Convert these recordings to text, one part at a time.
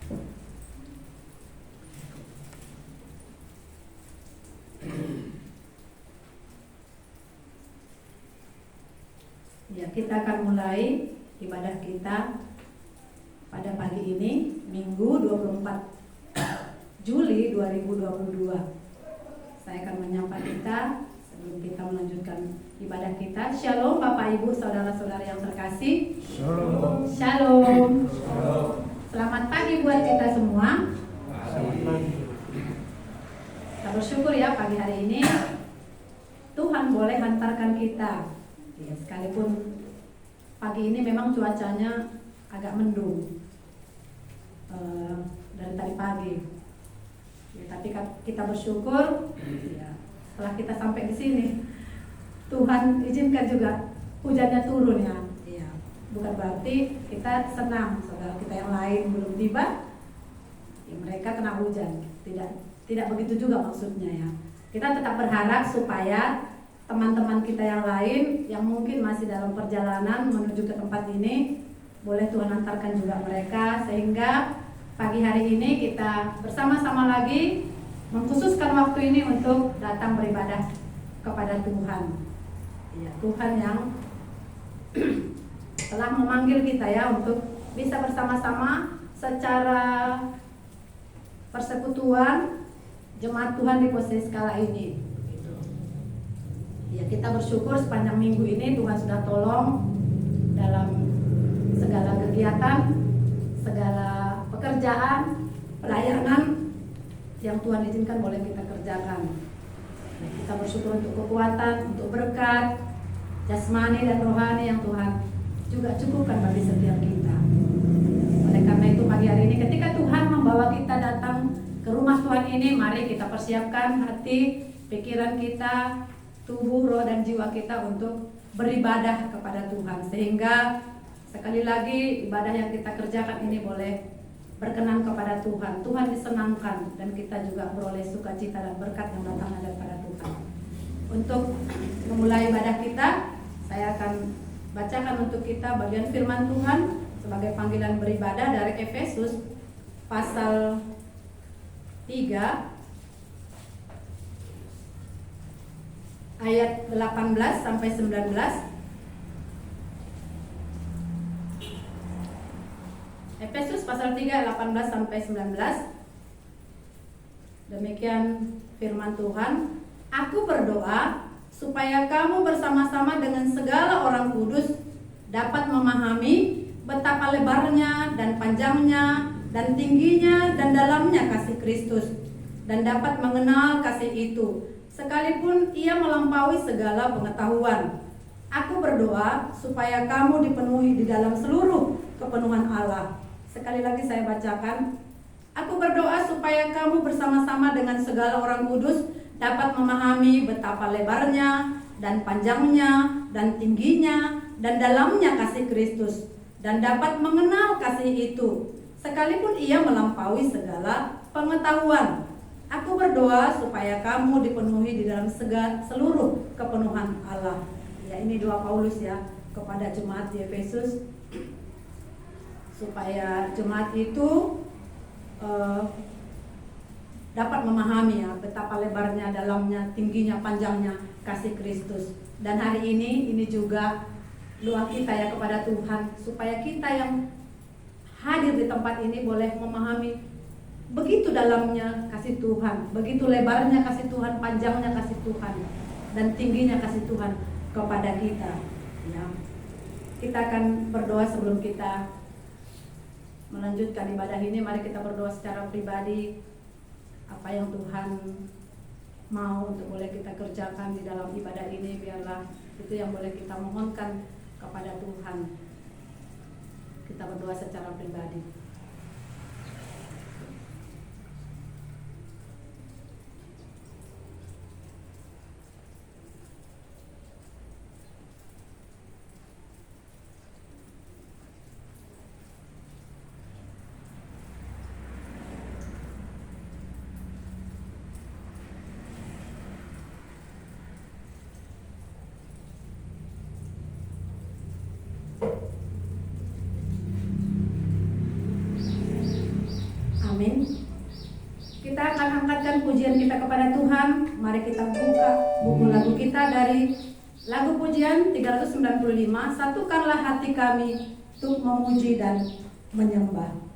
Ya, kita akan mulai ibadah kita pada pagi ini, Minggu 24 Juli 2022. Saya akan menyapa kita sebelum kita melanjutkan ibadah kita. Shalom Bapak Ibu, saudara-saudara yang terkasih. Shalom. Shalom. Shalom. Selamat pagi buat kita semua. Selamat pagi. Kita bersyukur ya pagi hari ini Tuhan boleh hantarkan kita. Ya, sekalipun pagi ini memang cuacanya agak mendung dari tadi pagi. Ya, tapi kita bersyukur ya, setelah kita sampai di sini Tuhan izinkan juga hujannya turun ya. Ya, bukan berarti kita senang saudara kita yang lain belum tiba, ya, mereka kena hujan. Tidak begitu juga maksudnya ya. Kita tetap berharap supaya teman-teman kita yang lain yang mungkin masih dalam perjalanan menuju ke tempat ini boleh Tuhan antarkan juga mereka, sehingga pagi hari ini kita bersama-sama lagi mengkhususkan waktu ini untuk datang beribadah kepada Tuhan. Ya, Tuhan yang telah memanggil kita ya untuk bisa bersama-sama secara persekutuan jemaat Tuhan di posisi skala ini. Ya, kita bersyukur sepanjang minggu ini Tuhan sudah tolong dalam segala kegiatan, segala pekerjaan, pelayanan yang Tuhan izinkan boleh kita kerjakan. Nah, kita bersyukur untuk kekuatan, untuk berkat jasmani dan rohani yang Tuhan juga cukupkan bagi setiap kita. Oleh karena itu pagi hari ini ketika Tuhan membawa kita datang ke rumah Tuhan ini, mari kita persiapkan hati, pikiran kita, tubuh, roh dan jiwa kita untuk beribadah kepada Tuhan, sehingga sekali lagi ibadah yang kita kerjakan ini boleh berkenan kepada Tuhan. Tuhan disenangkan dan kita juga beroleh sukacita dan berkat yang datang daripada Tuhan. Untuk memulai ibadah kita, saya akan bacakan untuk kita bagian firman Tuhan sebagai panggilan beribadah dari Efesus pasal 3 ayat 18 sampai 19. Efesus pasal 3 ayat 18 sampai 19. Demikian firman Tuhan. Aku berdoa supaya kamu bersama-sama dengan segala orang kudus dapat memahami betapa lebarnya dan panjangnya dan tingginya dan dalamnya kasih Kristus, dan dapat mengenal kasih itu sekalipun ia melampaui segala pengetahuan. Aku berdoa supaya kamu dipenuhi di dalam seluruh kepenuhan Allah. Sekali lagi saya bacakan. Aku berdoa supaya kamu bersama-sama dengan segala orang kudus dapat memahami betapa lebarnya dan panjangnya dan tingginya dan dalamnya kasih Kristus, dan dapat mengenal kasih itu sekalipun ia melampaui segala pengetahuan. Aku berdoa supaya kamu dipenuhi di dalam seluruh kepenuhan Allah. Ya, ini doa Paulus ya kepada jemaat di Efesus, supaya jemaat itu dapat memahami ya betapa lebarnya, dalamnya, tingginya, panjangnya kasih Kristus. Dan hari ini juga doa kita ya kepada Tuhan, supaya kita yang hadir di tempat ini boleh memahami begitu dalamnya kasih Tuhan, begitu lebarnya kasih Tuhan, panjangnya kasih Tuhan, dan tingginya kasih Tuhan kepada kita. Ya. Kita akan berdoa sebelum kita melanjutkan ibadah ini. Mari kita berdoa secara pribadi apa yang Tuhan mau untuk boleh kita kerjakan di dalam ibadah ini. Biarlah itu yang boleh kita mohonkan kepada Tuhan. Kita berdoa secara pribadi. Amin. Kita akan angkatkan pujian kita kepada Tuhan. Mari kita buka buku lagu kita dari lagu pujian 395. Satukanlah hati kami untuk memuji dan menyembah.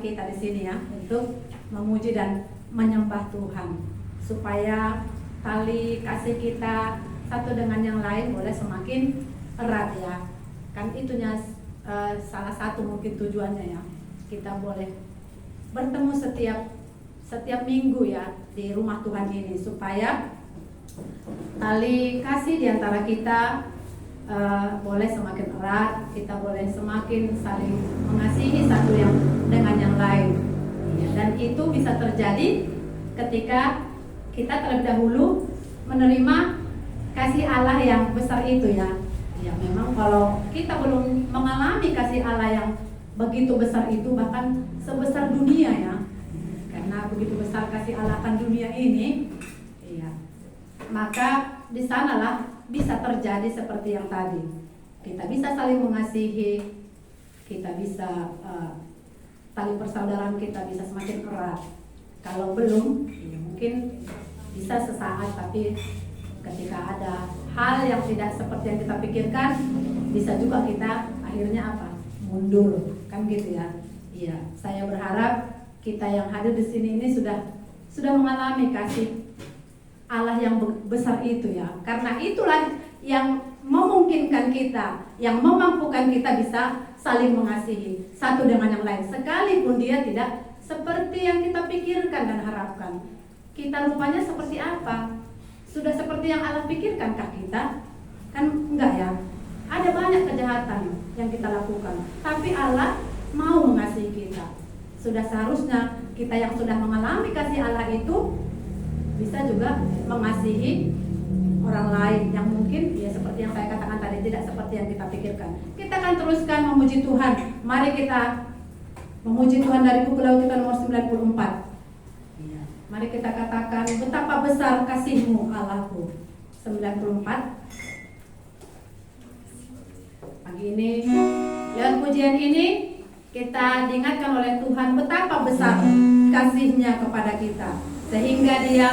Kita di sini ya untuk memuji dan menyembah Tuhan, supaya tali kasih kita satu dengan yang lain boleh semakin erat ya. Kan itunya salah satu mungkin tujuannya ya. Kita boleh bertemu setiap minggu ya di rumah Tuhan ini, supaya tali kasih di antara kita boleh semakin erat, kita boleh semakin saling mengasihi satu yang dengan yang lain. Dan itu bisa terjadi ketika kita terlebih dahulu menerima kasih Allah yang besar itu ya. Ya memang kalau kita belum mengalami kasih Allah yang begitu besar itu, bahkan sebesar dunia ya, karena begitu besar kasih Allah akan dunia ini, ya, maka di sanalah bisa terjadi seperti yang tadi. Kita bisa saling mengasihi, kita bisa tali persaudaraan kita bisa semakin erat. Kalau belum, ya mungkin bisa sesaat, tapi ketika ada hal yang tidak seperti yang kita pikirkan, bisa juga kita akhirnya apa? Mundur, kan gitu ya. Iya, saya berharap kita yang hadir di sini ini sudah mengalami kasih Allah yang besar itu ya. Karena itulah yang memungkinkan kita, yang memampukan kita bisa saling mengasihi satu dengan yang lain, sekalipun dia tidak seperti yang kita pikirkan dan harapkan. Kita rupanya seperti apa? Sudah seperti yang Allah pikirkankah kita? Kan enggak ya. Ada banyak kejahatan yang kita lakukan, tapi Allah mau mengasihi kita. Sudah seharusnya kita yang sudah mengalami kasih Allah itu bisa juga mengasihi orang lain yang mungkin ya seperti yang saya katakan tadi, tidak seperti yang kita pikirkan. Kita akan teruskan memuji Tuhan. Mari kita memuji Tuhan dari buku lagu kita nomor 94. Ya. Mari kita katakan, betapa besar kasih-Mu Allahku. 94. Pagi ini lewat pujian ini kita diingatkan oleh Tuhan betapa besar kasih-Nya kepada kita, sehingga Dia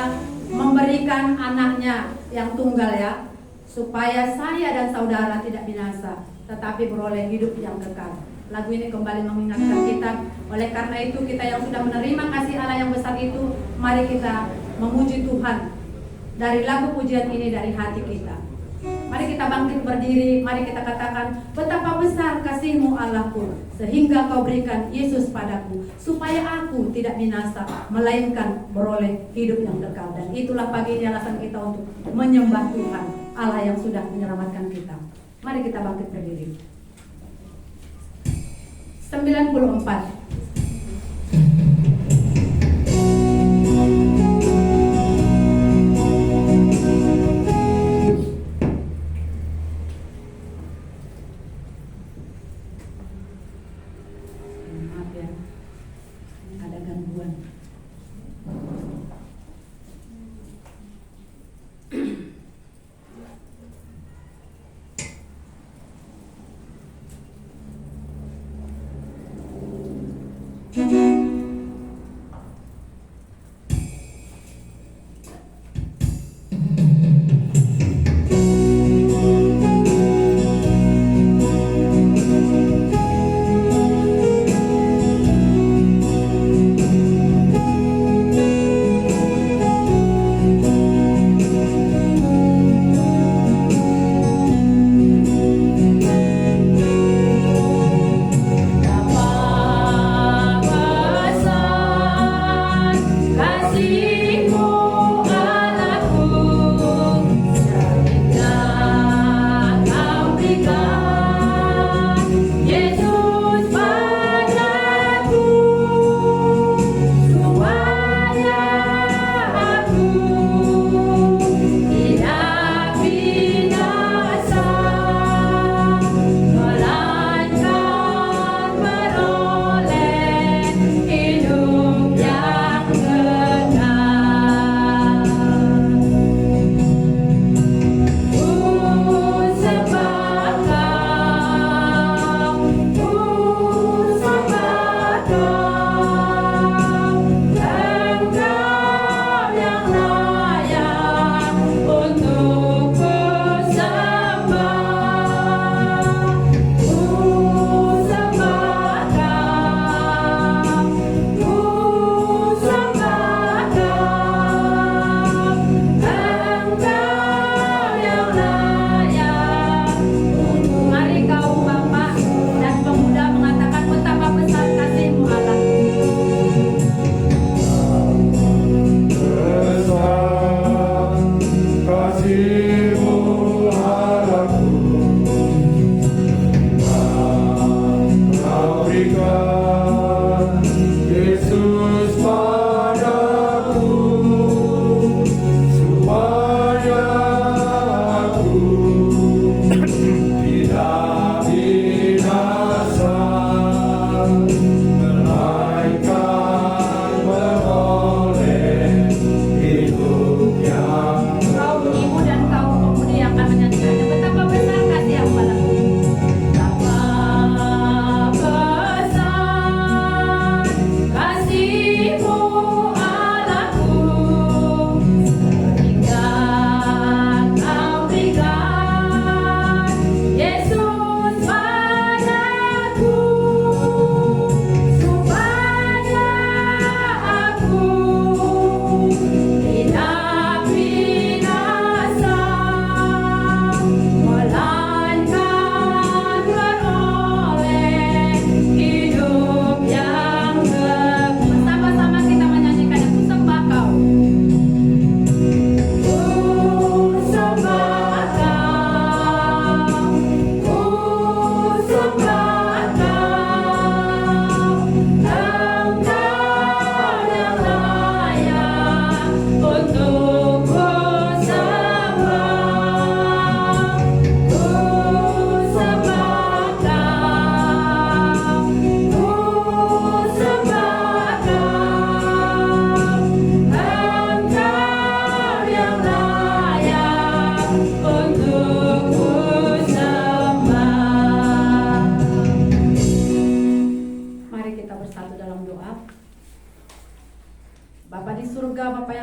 memberikan anaknya yang tunggal ya, supaya saya dan saudara tidak binasa tetapi beroleh hidup yang kekal. Lagu ini kembali mengingatkan kita. Oleh karena itu kita yang sudah menerima kasih Allah yang besar itu, mari kita memuji Tuhan dari lagu pujian ini dari hati kita. Mari kita bangkit berdiri, mari kita katakan, betapa besar kasih-Mu Allahku, sehingga Kau berikan Yesus padaku, supaya aku tidak binasa, melainkan beroleh hidup yang kekal. Dan itulah pagi ini alasan kita untuk menyembah Tuhan, Allah yang sudah menyelamatkan kita. Mari kita bangkit berdiri. 94.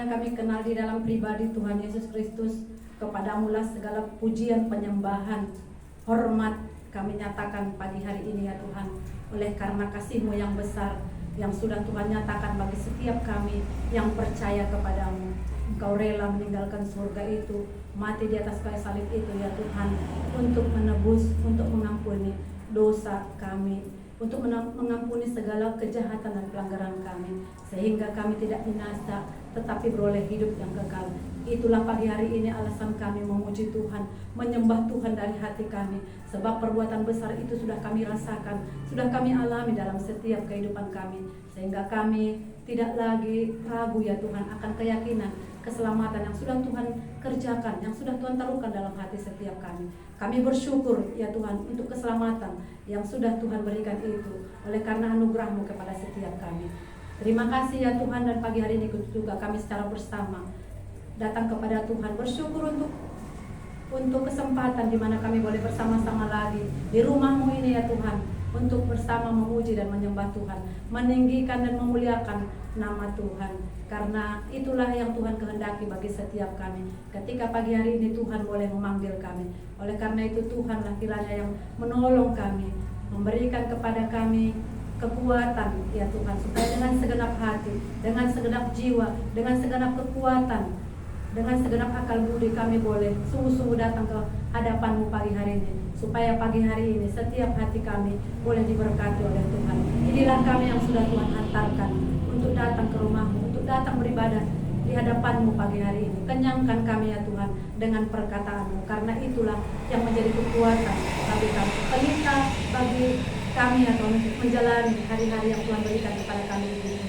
yang kami kenal di dalam pribadi Tuhan Yesus Kristus, kepadamu-lah segala pujian, penyembahan, hormat kami nyatakan pagi hari ini ya Tuhan. Oleh karena kasih-Mu yang besar yang sudah Tuhan nyatakan bagi setiap kami yang percaya kepadamu. Engkau rela meninggalkan surga itu, mati di atas kayu salib itu ya Tuhan, untuk menebus, untuk mengampuni dosa kami, untuk mengampuni segala kejahatan dan pelanggaran kami, sehingga kami tidak binasa tetapi beroleh hidup yang kekal. Itulah pagi hari ini alasan kami memuji Tuhan, menyembah Tuhan dari hati kami, sebab perbuatan besar itu sudah kami rasakan, sudah kami alami dalam setiap kehidupan kami, sehingga kami tidak lagi ragu ya Tuhan akan keyakinan keselamatan yang sudah Tuhan kerjakan, yang sudah Tuhan taruhkan dalam hati setiap kami. Kami bersyukur ya Tuhan untuk keselamatan yang sudah Tuhan berikan itu, oleh karena anugerah-Mu kepada setiap kami. Terima kasih ya Tuhan, dan pagi hari ini juga kami secara bersama datang kepada Tuhan, bersyukur untuk kesempatan di mana kami boleh bersama-sama lagi di rumah-Mu ini ya Tuhan, untuk bersama memuji dan menyembah Tuhan, meninggikan dan memuliakan nama Tuhan, karena itulah yang Tuhan kehendaki bagi setiap kami. Ketika pagi hari ini Tuhan boleh memanggil kami, oleh karena itu Tuhanlah kiranya yang menolong kami, memberikan kepada kami kekuatan ya Tuhan, supaya dengan segenap hati, dengan segenap jiwa, dengan segenap kekuatan, dengan segenap akal budi kami boleh sungguh-sungguh datang ke hadapan-Mu pagi hari ini, supaya pagi hari ini setiap hati kami boleh diberkati oleh Tuhan. Inilah kami yang sudah Tuhan hantarkan untuk datang ke rumah-Mu, untuk datang beribadah di hadapan-Mu pagi hari ini. Kenyangkan kami ya Tuhan dengan perkataan-Mu, karena itulah yang menjadi kekuatan bagi kami, pelita bagi kami ya Tuhan, untuk menjalani hari-hari yang Tuhan berikan kepada kami di sini.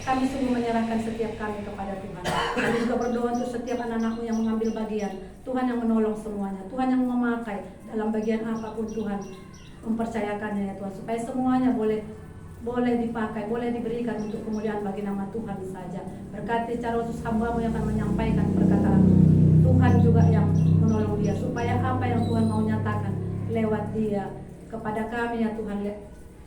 Kami sungguh menyerahkan setiap kami kepada Tuhan. Kami juga berdoa untuk setiap anak-anak-Mu yang mengambil bagian. Tuhan yang menolong semuanya, Tuhan yang memakai dalam bagian apapun Tuhan mempercayakannya ya Tuhan, supaya semuanya boleh dipakai, boleh diberikan untuk kemuliaan bagi nama Tuhan saja. Berkati cara khusus hamba-Mu yang akan menyampaikan perkataan Tuhan juga yang menolong dia, supaya apa yang Tuhan mau nyatakan lewat dia kepada kami ya Tuhan,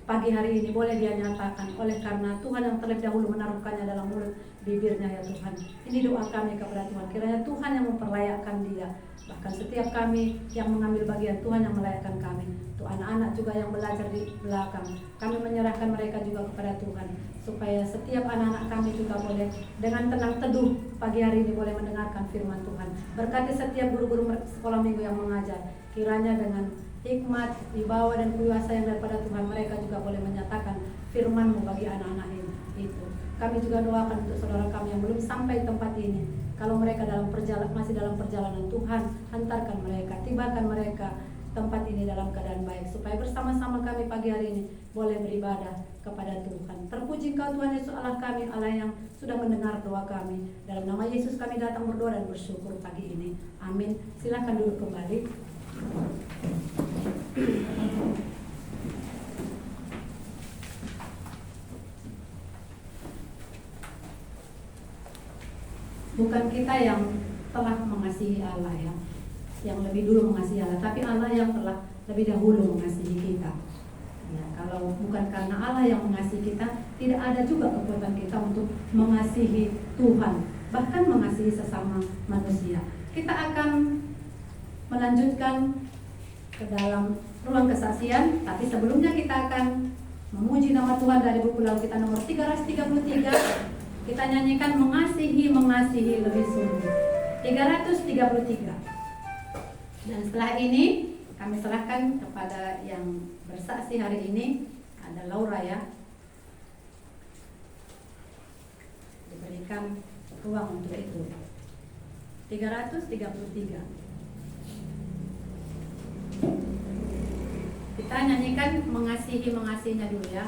pagi hari ini boleh dia nyatakan, oleh karena Tuhan yang terlebih dahulu menaruhkannya dalam mulut bibirnya ya Tuhan. Ini doa kami kepada Tuhan, kiranya Tuhan yang memperlayakkan dia, bahkan setiap kami yang mengambil bagian, Tuhan yang melayakkan kami. Untuk anak-anak juga yang belajar di belakang, kami menyerahkan mereka juga kepada Tuhan, supaya setiap anak-anak kami juga boleh dengan tenang teduh pagi hari ini boleh mendengarkan firman Tuhan. Berkati setiap guru-guru sekolah minggu yang mengajar, kiranya dengan hikmat, wibawa dan kuasa yang daripada Tuhan, mereka juga boleh menyatakan firman-Mu bagi anak-anak ini. Itu kami juga doakan untuk saudara kami yang belum sampai tempat ini, kalau mereka masih dalam perjalanan, Tuhan hantarkan mereka, tibakan mereka tempat ini dalam keadaan baik, supaya bersama-sama kami pagi hari ini boleh beribadah kepada Tuhan. Terpuji Engkau Tuhan Yesus Allah kami, Allah yang sudah mendengar doa kami. Dalam nama Yesus kami datang berdoa dan bersyukur pagi ini. Amin. Silakan duduk kembali. Bukan kita yang telah mengasihi Allah ya, yang lebih dulu mengasihi Allah, tapi Allah yang telah lebih dahulu mengasihi kita. Ya, kalau bukan karena Allah yang mengasihi kita, tidak ada juga kekuatan kita untuk mengasihi Tuhan, bahkan mengasihi sesama manusia. Kita akan melanjutkan ke dalam ruang kesaksian, tapi sebelumnya kita akan memuji nama Tuhan dari buku lalu kita nomor 333. Kita nyanyikan mengasihi lebih sungguh, 333. Dan setelah ini kami serahkan kepada yang bersaksi hari ini, ada Laura ya, diberikan ruang untuk itu. 333. Kita nyanyikan mengasihinya dulu ya.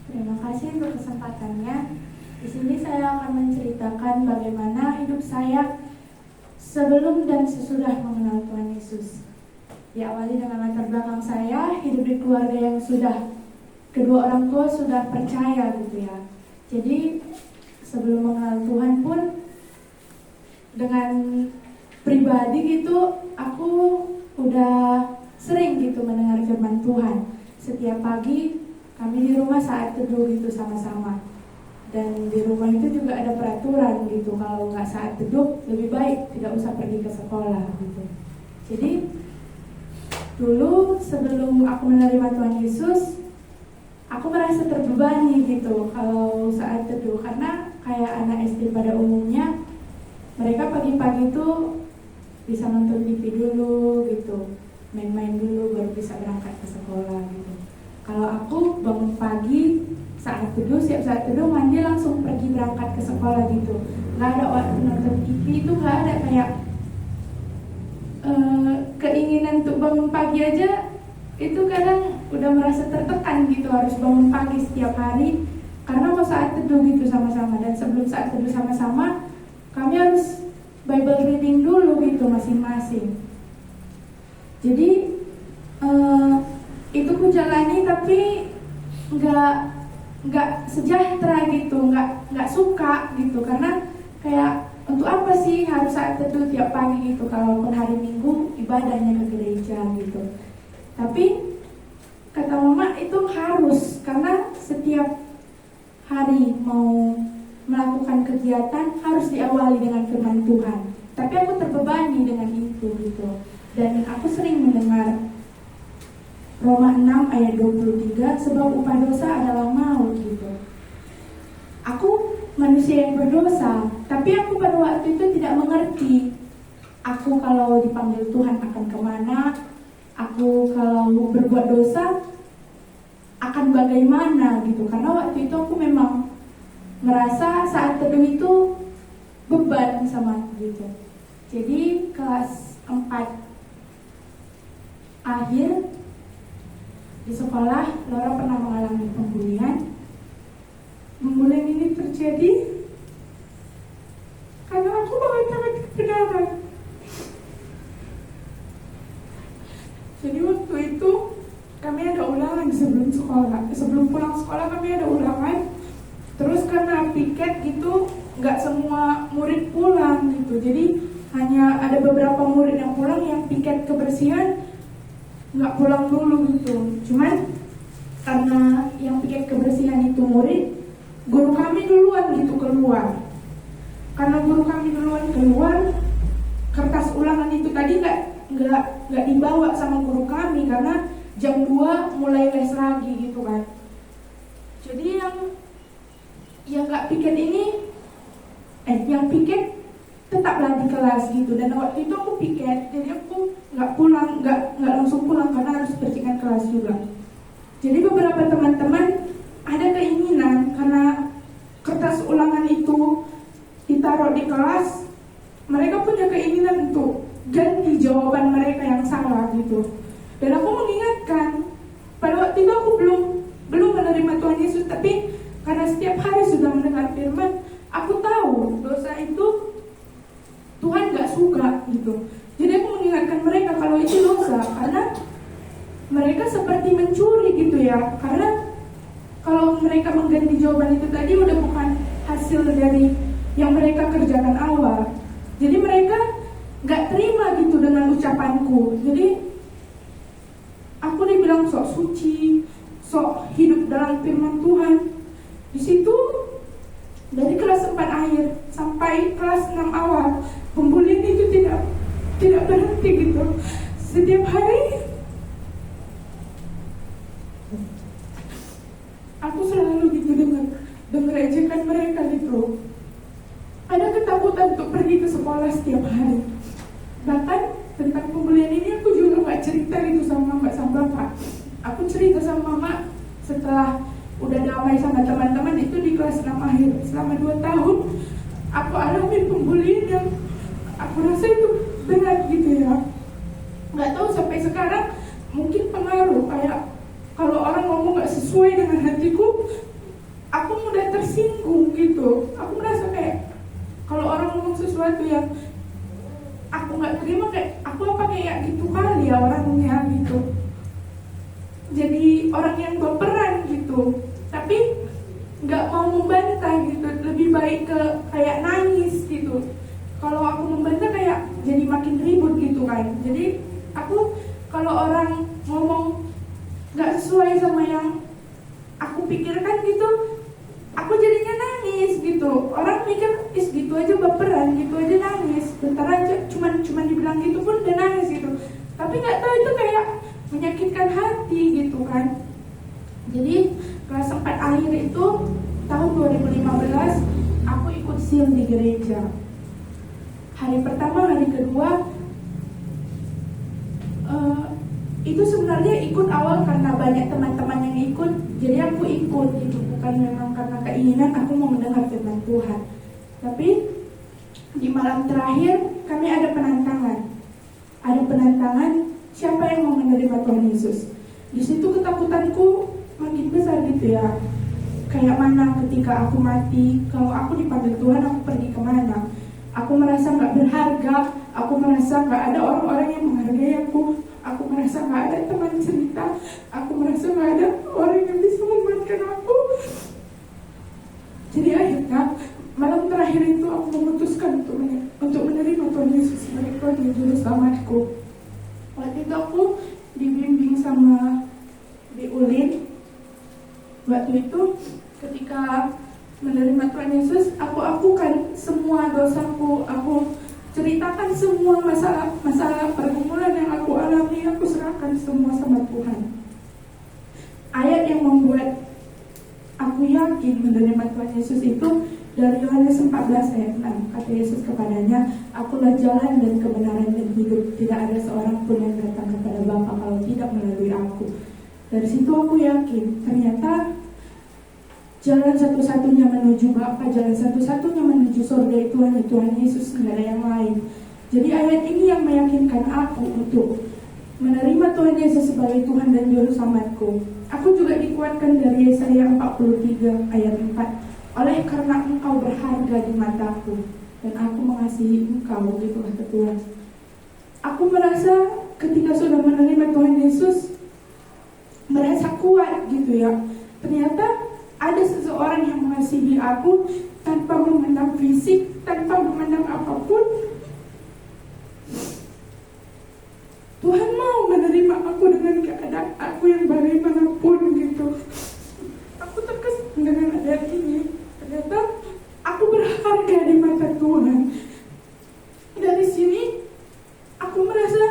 Terima kasih untuk kesempatannya. Di sini saya akan menceritakan bagaimana hidup saya sebelum dan sesudah mengenal Tuhan Yesus. Diawali dengan latar belakang saya, hidup di keluarga yang sudah kedua orang tua sudah percaya gitu ya. Jadi sebelum mengenal Tuhan pun dengan pribadi gitu aku udah sering gitu mendengar firman Tuhan. Setiap pagi kami di rumah saat teduh gitu sama-sama. Dan di rumah itu juga ada peraturan gitu, kalau nggak saat teduh lebih baik tidak usah pergi ke sekolah gitu. Jadi dulu sebelum aku menerima Tuhan Yesus, aku merasa terbebani gitu kalau saat teduh, karena kayak anak SD pada umumnya mereka pagi-pagi tuh bisa nonton TV dulu gitu, main-main dulu baru bisa berangkat ke sekolah gitu. Kalau aku bangun pagi saat teduh, siap saat teduh, mandi langsung pergi berangkat ke sekolah gitu. Nggak ada waktu nonton TV, itu nggak ada kayak keinginan untuk bangun pagi aja. Itu kadang udah merasa tertekan gitu, harus bangun pagi setiap hari karena mau saat teduh gitu sama-sama. Dan sebelum saat teduh sama-sama, kami harus Bible reading dulu gitu masing-masing. Jadi itu ku jalani tapi nggak sejahtera gitu, nggak suka gitu, karena kayak untuk apa sih harus saat teduh tiap pagi gitu, kalaupun hari Minggu ibadahnya ke gereja gitu. Tapi kata mama itu harus, karena setiap hari mau melakukan kegiatan harus diawali dengan firman Tuhan. Tapi aku terbebani dengan itu gitu. Dan aku sering mendengar Roma 6 ayat 23, sebab upah dosa adalah maut gitu. Aku manusia yang berdosa, tapi aku pada waktu itu tidak mengerti. Aku kalau dipanggil Tuhan akan kemana, aku kalau berbuat dosa akan bagaimana gitu. Karena waktu itu aku memang merasa saat teduh itu beban sama aku gitu. Jadi kelas 4 akhir di sekolah, Laura pernah mengalami pembulian. Pembulian ini terjadi karena aku mengatakan kebenaran. Jadi waktu itu kami ada ulangan sebelum sekolah, sebelum pulang sekolah kami ada ulangan. Terus karena piket gitu, nggak semua murid pulang gitu. Jadi hanya ada beberapa murid yang pulang, yang piket kebersihan nggak pulang dulu gitu. Cuman karena yang piket kebersihan itu murid, guru kami duluan gitu keluar. Karena guru kami duluan keluar, kertas ulangan itu tadi nggak dibawa sama guru kami karena jam 2 mulai les lagi gitu kan. Jadi yang nggak piket ini, yang piket tetaplah di kelas gitu. Dan waktu itu aku piket, jadi aku nggak langsung pulang karena harus bersihkan kelas juga. Jadi beberapa teman-teman ada keinginan karena kertas ulangan itu ditaruh di kelas, mereka punya keinginan untuk ganti jawaban mereka yang salah gitu. Dan aku mengingatkan, pada waktu itu aku belum menerima Tuhan Yesus, tapi karena setiap hari sudah mendengar firman, aku tahu dosa itu Tuhan gak suka gitu. Jadi aku mengingatkan mereka kalau itu dosa, karena mereka seperti mencuri gitu ya. Karena kalau mereka mengganti jawaban itu tadi udah bukan hasil dari yang mereka kerjakan awal. Jadi mereka gak terima gitu dengan ucapanku. Jadi aku dibilang sok suci, sok hidup dalam firman Tuhan. Di situ dari kelas 4 akhir sampai kelas 6 awal, pembulian itu tidak berhenti gitu. Setiap hari aku selalu gitu dengar ejekan mereka gitu. Ada ketakutan untuk pergi ke sekolah setiap hari. Bahkan tentang pembulian ini aku juga gak cerita gitu sama mama sama bapak. Aku cerita sama mama setelah udah damai sama teman-teman itu di kelas 6 akhir. Selama 2 tahun aku alami pembulian yang aku rasa itu berat gitu ya. Gak tahu sampai sekarang mungkin pengaruh, kayak kalau orang ngomong gak sesuai dengan hatiku, gitu. Aku merasa kayak kalau orang ngomong sesuatu yang aku nggak terima, kayak aku apa kayak gitu kali ya orangnya gitu. Jadi orang yang berperan gitu, tapi nggak mau membantah gitu, lebih baik ke kayak nangis gitu. Kalau aku membantah kayak jadi makin ribut gitu kan. Jadi aku kalau orang ngomong nggak sesuai sama yang aku pikirkan gitu, aku jadinya nangis gitu. Orang mikir gitu aja baperan, gitu aja nangis. Bentar aja cuman dibilang gitu pun udah nangis gitu. Tapi nggak tahu itu kayak menyakitkan hati gitu kan. Jadi kelas 4 akhir itu tahun 2015 aku ikut SIM di gereja. Hari pertama, hari kedua itu sebenarnya ikut awal karena banyak teman-teman yang ikut, jadi aku ikut gitu, bukan memang karena keinginan aku mau mendengar firman Tuhan. Tapi di malam terakhir kami ada penantangan siapa yang mau menerima Tuhan Yesus. Di situ ketakutanku makin besar gitu ya. Kayak mana ketika aku mati, kalau aku dipanggil Tuhan aku pergi kemana? Aku merasa nggak berharga, aku merasa nggak ada orang-orang yang menghargai aku merasa nggak ada teman cerita, aku merasa nggak ada orang yang bisa menguatkan aku. Jadi akhirnya malam terakhir itu aku memutuskan untuk menerima Tuhan Yesus sebagai Tuhan dan Juru Selamatku. Waktu itu aku dibimbing sama di Ulin. Waktu itu ketika menerima Tuhan Yesus, aku akukan semua dosaku, aku ceritakan semua masalah pergumulan yang aku alami, aku serahkan semua sama Tuhan. Ayat yang membuat aku yakin menerima Tuhan Yesus itu dari Yohanes 14 ayat 6. Kata Yesus kepadanya, akulah jalan dan kebenaran dan hidup, tidak ada seorang pun yang datang kepada Bapa kalau tidak melalui aku. Dari situ aku yakin ternyata jalan satu-satunya menuju Bapa, jalan satu-satunya menuju surga itu hanya Tuhan Yesus, tidak ada yang lain. Jadi ayat ini yang meyakinkan aku untuk menerima Tuhan Yesus sebagai Tuhan dan Juru Selamatku. Aku juga dikuatkan dari Yesaya 43 ayat 4. Oleh karena engkau berharga di mataku dan aku mengasihi engkau, gitulah Tuhan. Aku merasa ketika sudah menerima Tuhan Yesus, merasa kuat gitu ya. Ternyata ada seseorang yang mengasihi aku tanpa memandang fisik, tanpa memandang apapun. Tuhan mau menerima aku dengan keadaan aku yang bagaimanapun gitu. Aku terkesan dengan ayat ini. Ternyata aku berharga di mata Tuhan. Dari sini aku merasa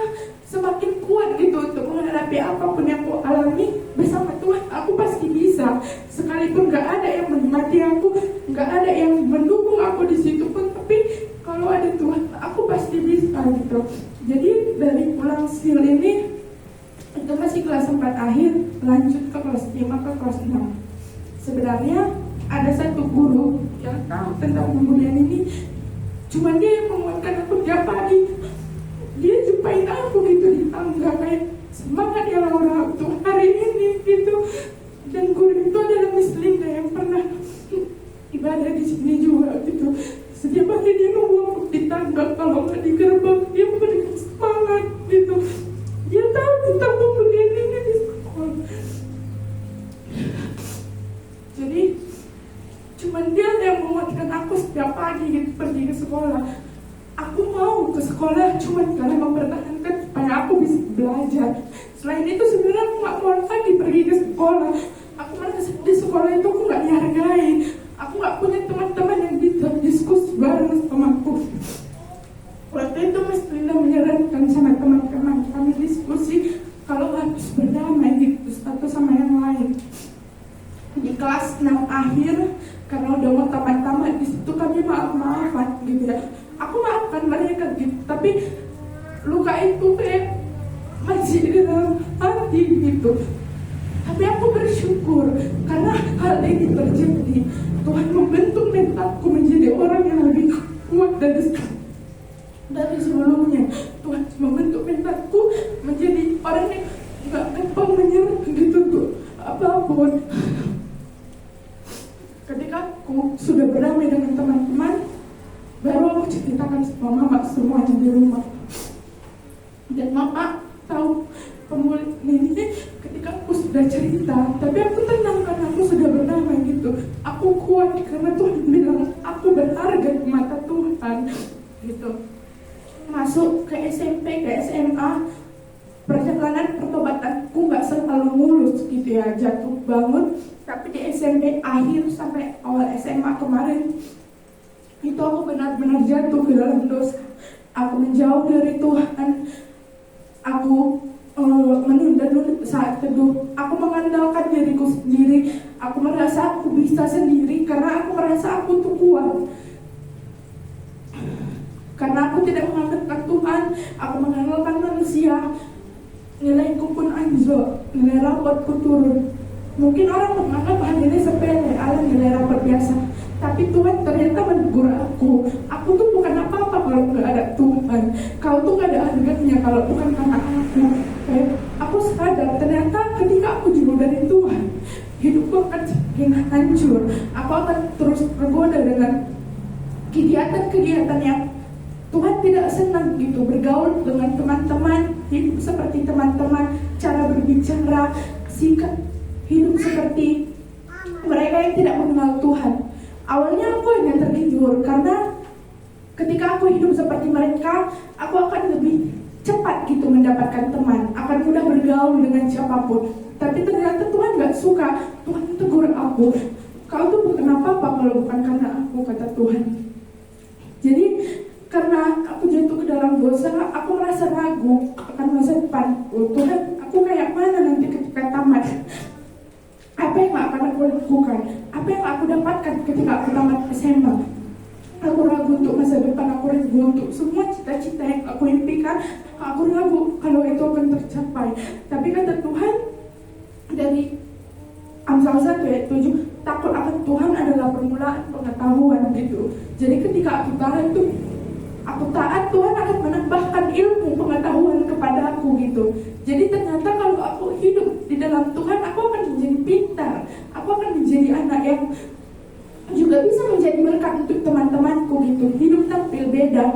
semakin kuat gitu untuk menghadapi apapun yang aku alami. Bersama Tuhan aku pasti bisa. Sekalipun gak ada yang menikmati aku, gak ada yang mendukung aku di situ pun, tapi kalau ada Tuhan aku pasti bisa gitu. Jadi dari pulang SIL ini itu masih kelas 4 akhir, lanjut ke kelas 5 ke kelas 6. Sebenarnya ada satu guru yang tahu tentang pembulian ini, cuma dia yang menguatkan aku tiap pagi. Dia jumpain aku gitu di tangga kayak semangat ya Laura untuk hari ini gitu. Dan guru itu adalah Miss Linda yang pernah ibadah di sini juga gitu. Setiap hari dia nunggu aku di tangga, kalau nggak di gerbang dia memberikan semangat gitu. Dia tahu tentang pembulian ini di sekolah. Jadi cuman dia yang menguatkan aku setiap pagi gitu pergi ke sekolah. Aku mau ke sekolah cuman karena mempertahankan supaya aku bisa belajar. Selain itu sebenarnya aku nggak mau lagi pergi ke sekolah. Aku merasa di sekolah itu aku nggak dihargai. Aku nggak punya teman-teman yang bisa diskusi bareng sama aku. Waktu itu Miss Linda menyarankan sama teman-teman kami diskusi kalau harus berdamai gitu satu sama yang lain. Di kelas 6 akhir karena udah mau tamat-tamat di situ kami maaf-maafan gitu ya. Aku maafkan mereka gitu, tapi luka itu kayak masih di dalam hati gitu. Tapi aku bersyukur karena hal ini terjadi. Tuhan membentuk mentalku menjadi orang yang lebih kuat dari sebelumnya. Tuhan membentuk mentalku menjadi orang yang gak gampang menyerah gitu tuh apapun. Ketika aku aku sudah berdamai dengan teman-teman, baru aku ceritakan sama mama semuanya di rumah. Dan mama tahu pemulihan ini ketika aku sudah cerita, tapi aku tenang karena aku sudah berdamai gitu. Aku kuat karena Tuhan bilang aku berharga di mata Tuhan gitu. Masuk ke SMP, ke SMA, perjalanan pertobatanku nggak selalu mulus gitu ya, jatuh bangun. Tapi di SMP akhir sampai awal SMA kemarin itu aku benar-benar jatuh ke dalam dosa. Aku menjauh dari Tuhan. Aku menunda-nunda saat teduh. Aku mengandalkan diriku sendiri. Aku merasa aku bisa sendiri karena aku merasa aku tuh kuat. Karena aku tidak mengandalkan Tuhan, aku mengandalkan manusia. Nilaiku pun anjlok, nilai rapotku turun. Mungkin orang menganggap hal ini sepele, nilai rapot biasa. Tapi Tuhan ternyata menegur aku. Aku tuh bukan apa-apa kalau nggak ada Tuhan. Kau tuh nggak ada harganya kalau bukan karena aku. Aku sadar ternyata ketika aku jauh dari Tuhan, hidupku akan semakin hancur. Aku akan terus tergoda dengan kegiatan-kegiatan yang Tuhan tidak senang gitu, bergaul dengan teman-teman, hidup seperti teman-teman, cara berbicara, sikap hidup seperti mereka yang tidak mengenal Tuhan. Awalnya aku hanya tergiur karena ketika aku hidup seperti mereka, aku akan lebih cepat gitu mendapatkan teman, akan mudah bergaul dengan siapapun. Tapi ternyata Tuhan gak suka. Tuhan tegur aku, kau tuh bukan apa-apa kalau bukan karena aku, kata Tuhan. Jadi karena aku jatuh ke dalam dosa, aku merasa ragu akan masa depanku. Tuhan, aku kayak mana nanti ketika tamat? Apa yang akan aku lakukan? Apa yang aku dapatkan ketika aku tamat SMA? Aku ragu untuk masa depan, aku ragu untuk semua cita-cita yang aku impikan. Aku ragu kalau itu akan tercapai. Tapi kata Tuhan dari Amsal 1 ayat 7, takut akan Tuhan adalah permulaan pengetahuan gitu. Jadi ketika aku taat, Tuhan akan menambahkan ilmu pengetahuan kepada aku gitu. Jadi ternyata kalau aku hidup di dalam Tuhan, aku akan menjadi pintar. Aku akan menjadi anak yang juga bisa menjadi berkat untuk teman-temanku gitu. Hidup tampil beda.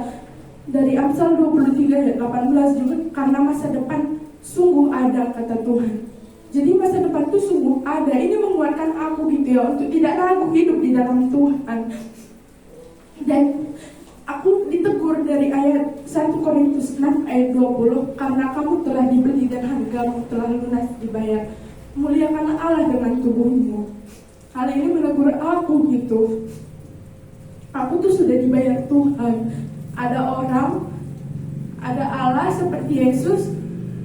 Dari Amsal 23 ayat 18 juga, karena masa depan sungguh ada, kata Tuhan. Jadi masa depan itu sungguh ada. Ini menguatkan aku gitu ya, untuk tidak ragu hidup di dalam Tuhan. Dan aku ditegur dari ayat 1 Korintus 6 ayat 20, karena kamu telah dibeli dan hargamu telah lunas dibayar. Muliakanlah Allah dengan tubuhmu. Hal ini menegur aku gitu. Aku tuh sudah dibayar Tuhan. Ada orang, ada Allah seperti Yesus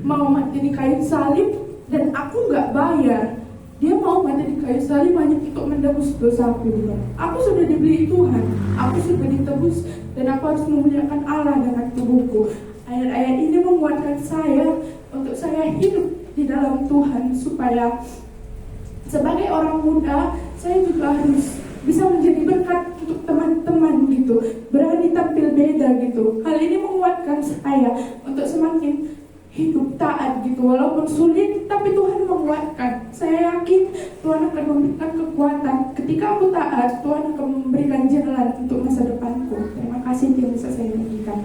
mau mati di kayu salib dan aku nggak bayar. Dia mau mati di kayu salib hanya untuk menebus dosaku. Aku sudah dibeli Tuhan. Aku sudah ditebus. Dan aku harus memuliakan Allah dengan tubuhku. Ayat-ayat ini menguatkan saya untuk saya hidup di dalam Tuhan, supaya sebagai orang muda saya juga harus bisa menjadi berkat untuk teman-teman gitu, berani tampil beda gitu. Hal ini menguatkan saya untuk semakin hidup taat gitu, walaupun sulit tapi Tuhan menguatkan. Saya yakin Tuhan akan memberikan kekuatan. Ketika aku taat, Tuhan akan memberikan jalan untuk masa depanku. Terima kasih yang bisa saya bagikan.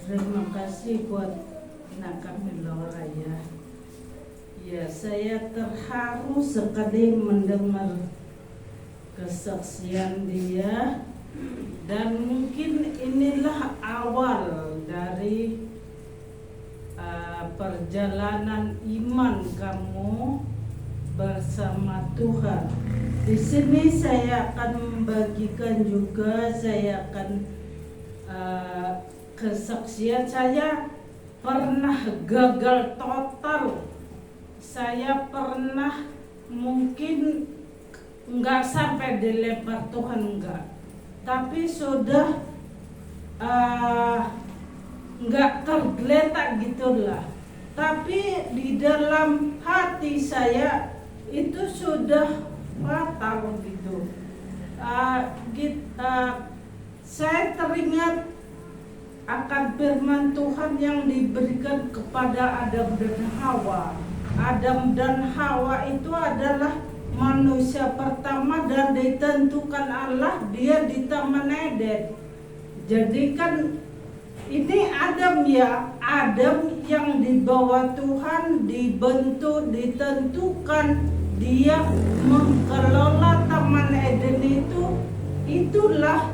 Terima kasih buat kami Laura ya. Ya, saya terharu sekali mendengar kesaksian dia, dan mungkin inilah awal dari perjalanan iman kamu bersama Tuhan. Di sini saya akan membagikan juga, saya akan kesaksian saya pernah gagal total. Saya pernah mungkin nggak sampai dilempar Tuhan, enggak, tapi sudah nggak tergeletak gitulah. Tapi di dalam hati saya itu sudah fatal gitu. Saya teringat akan firman Tuhan yang diberikan kepada Adam dan Hawa. Adam dan Hawa itu adalah manusia pertama dan ditentukan Allah dia di Taman Eden. Jadi kan ini Adam ya, Adam yang dibawa Tuhan, dibentuk, ditentukan dia mengelola Taman Eden itu. Itulah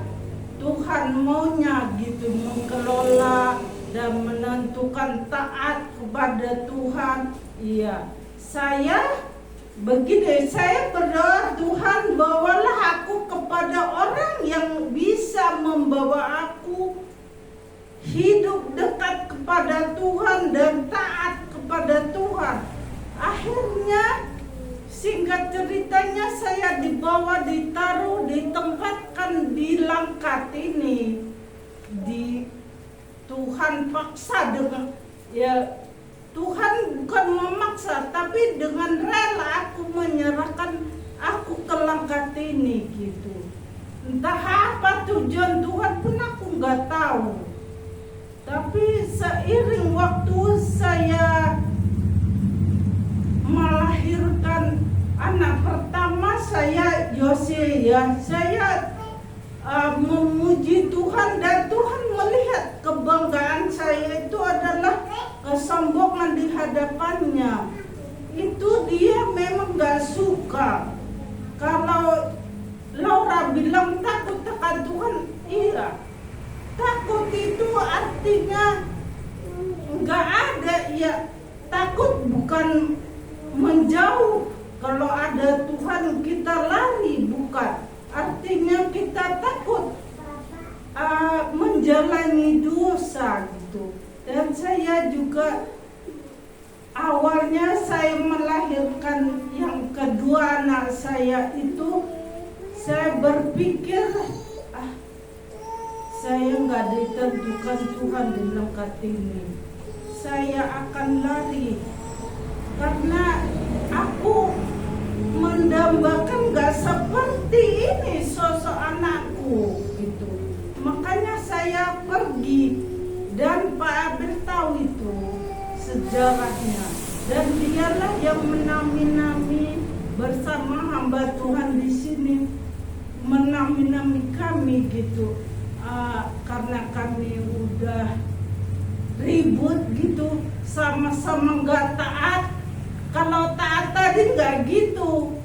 Tuhan maunya gitu, mengelola dan menentukan taat kepada Tuhan. Iya, saya begini, saya berdoa, Tuhan bawalah aku kepada orang yang bisa membawa aku hidup dekat kepada Tuhan dan taat kepada Tuhan. Akhirnya singkat ceritanya saya dibawa, ditaruh, ditempatkan di Langkat ini. Tuhan paksa dengan ya, Tuhan bukan memaksa, tapi dengan rela aku menyerahkan aku ke Langkat ini gitu. Entah apa tujuan Tuhan pun aku nggak tahu. Tapi seiring waktu saya melahirkan anak pertama saya, Yose ya, saya memuji Tuhan dan Tuhan melihat kebanggaan saya itu adalah kesombongan di hadapannya. Itu dia memang gak suka. Kalau Laura bilang takut akan Tuhan, iya. Takut itu artinya gak ada ya. Takut bukan menjauh. Kalau ada Tuhan kita lari, bukan. Artinya kita takut menjalani dosa gitu. Dan saya juga awalnya saya melahirkan yang kedua anak saya itu, saya berpikir saya nggak ditentukan Tuhan di Langkat ini. Saya akan lari karena aku mendambakan gak seperti ini sosok anakku gitu. Makanya saya pergi dan Pak Abel tahu itu sejarahnya, dan dialah yang menami-nami bersama hamba Tuhan di sini, menami-nami kami gitu. Karena kami udah ribut gitu, sama-sama gak taat. Kalau taat tadi nggak gitu,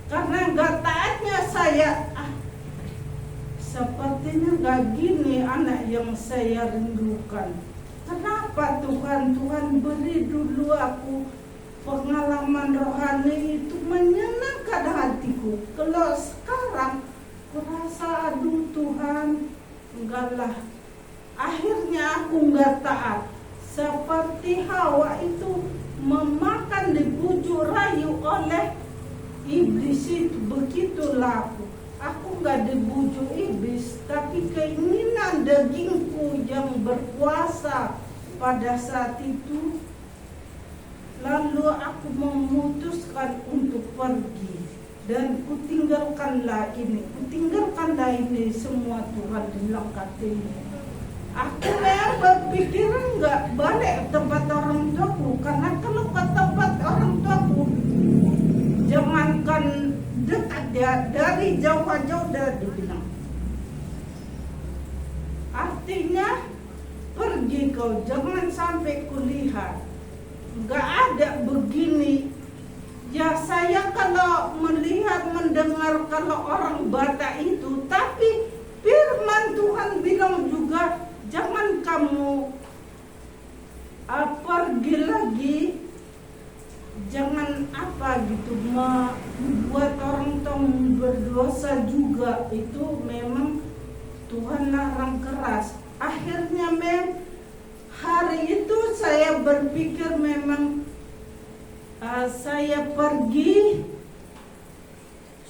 karena nggak taatnya saya, sepertinya nggak gini anak yang saya rindukan. Kenapa Tuhan beri dulu aku pengalaman rohani itu menyenangkan hatiku. Kalau sekarang kurasa aduh Tuhan, enggak lah. Akhirnya aku nggak taat, seperti Hawa itu memakan dibujuk rayu oleh iblis itu. Begitulah aku nggak dibujuk iblis, tapi keinginan dagingku yang berkuasa pada saat itu. Lalu aku memutuskan untuk pergi dan kutinggalkanlah ini semua Tuhan di Langkat ini. Aku memang berpikiran nggak balik tempat orang tuaku, karena kalau ke tempat orang tuaku, jangankan dekat ya, dari jauh-jauh udah dibilang. Artinya pergi kau, jangan sampai kulihat. Nggak ada begini. Ya saya kalau melihat, mendengar kalau orang Batak itu, tapi firman Tuhan bilang juga, jangan kamu pergi lagi, jangan gitu membuat orang tua berdosa juga. Itu memang Tuhan larang keras. Akhirnya hari itu saya berpikir memang saya pergi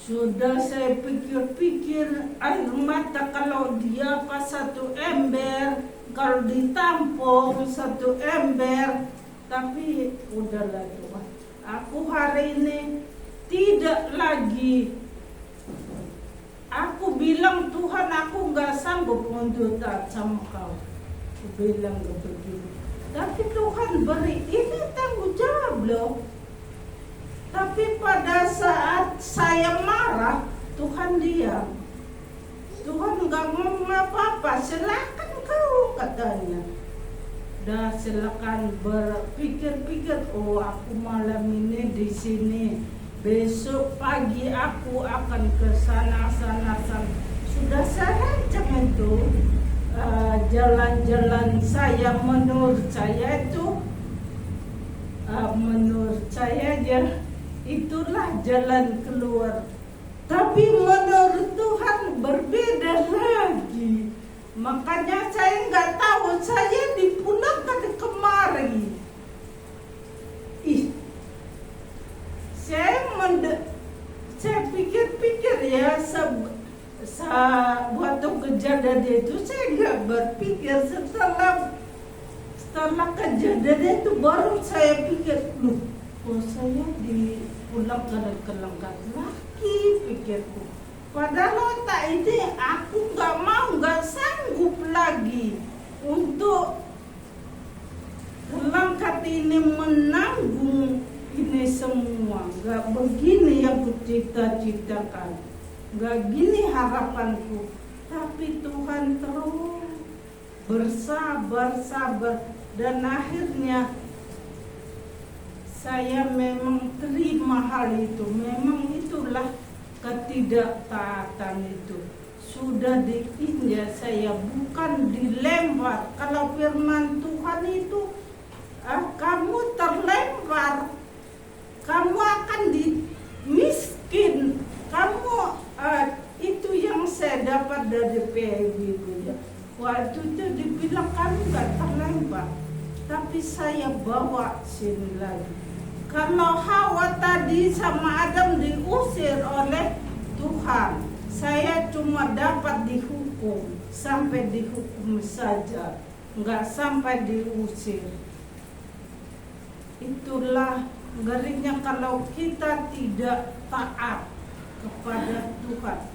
Sudah saya pikir-pikir, air mata kalau dia pas 1 ember, kalau ditampung 1 ember. Tapi udahlah Tuhan, aku hari ini tidak lagi. Aku bilang Tuhan, aku gak sanggup untuk taat sama kau. Aku bilang begini. Tapi Tuhan beri, ini tanggung jawab loh. Tapi pada saat saya marah, Tuhan diam. Tuhan gak ngomong apa-apa, silakan kau katanya. Dah silakan berpikir-pikir, oh aku malam ini di sini, besok pagi aku akan ke sana. Sudah saya rancang itu jalan-jalan saya, menurut saya itu itulah jalan keluar. Tapi menurut Tuhan berbeda lagi. Makanya saya nggak tahu, saya dipulangkan kemari. Saya pikir-pikir ya, waktu kejadian itu saya nggak berpikir. Setelah kejadian itu baru saya pikir, saya dipulangkan ke lengkap lagi, pikirku. Padahal otak ini aku nggak sanggup lagi untuk langkah ini menanggung ini semua. Nggak begini yang kucita-citakan, nggak gini harapanku. Tapi Tuhan terus bersabar dan akhirnya saya memang terima hal itu. Memang itulah ketidaktaatan itu. Sudah diinjak saya, bukan dilempar. Kalau firman Tuhan itu kamu terlempar, kamu akan miskin. Kamu itu yang saya dapat dari PIB ya. Waktu itu dibilang kamu gak terlempar, tapi saya bawa sini lagi. Kalau Hawa tadi sama Adam diusir oleh Tuhan, saya cuma dapat dihukum, sampai dihukum saja, nggak sampai diusir. Itulah ngerinya kalau kita tidak taat kepada Tuhan.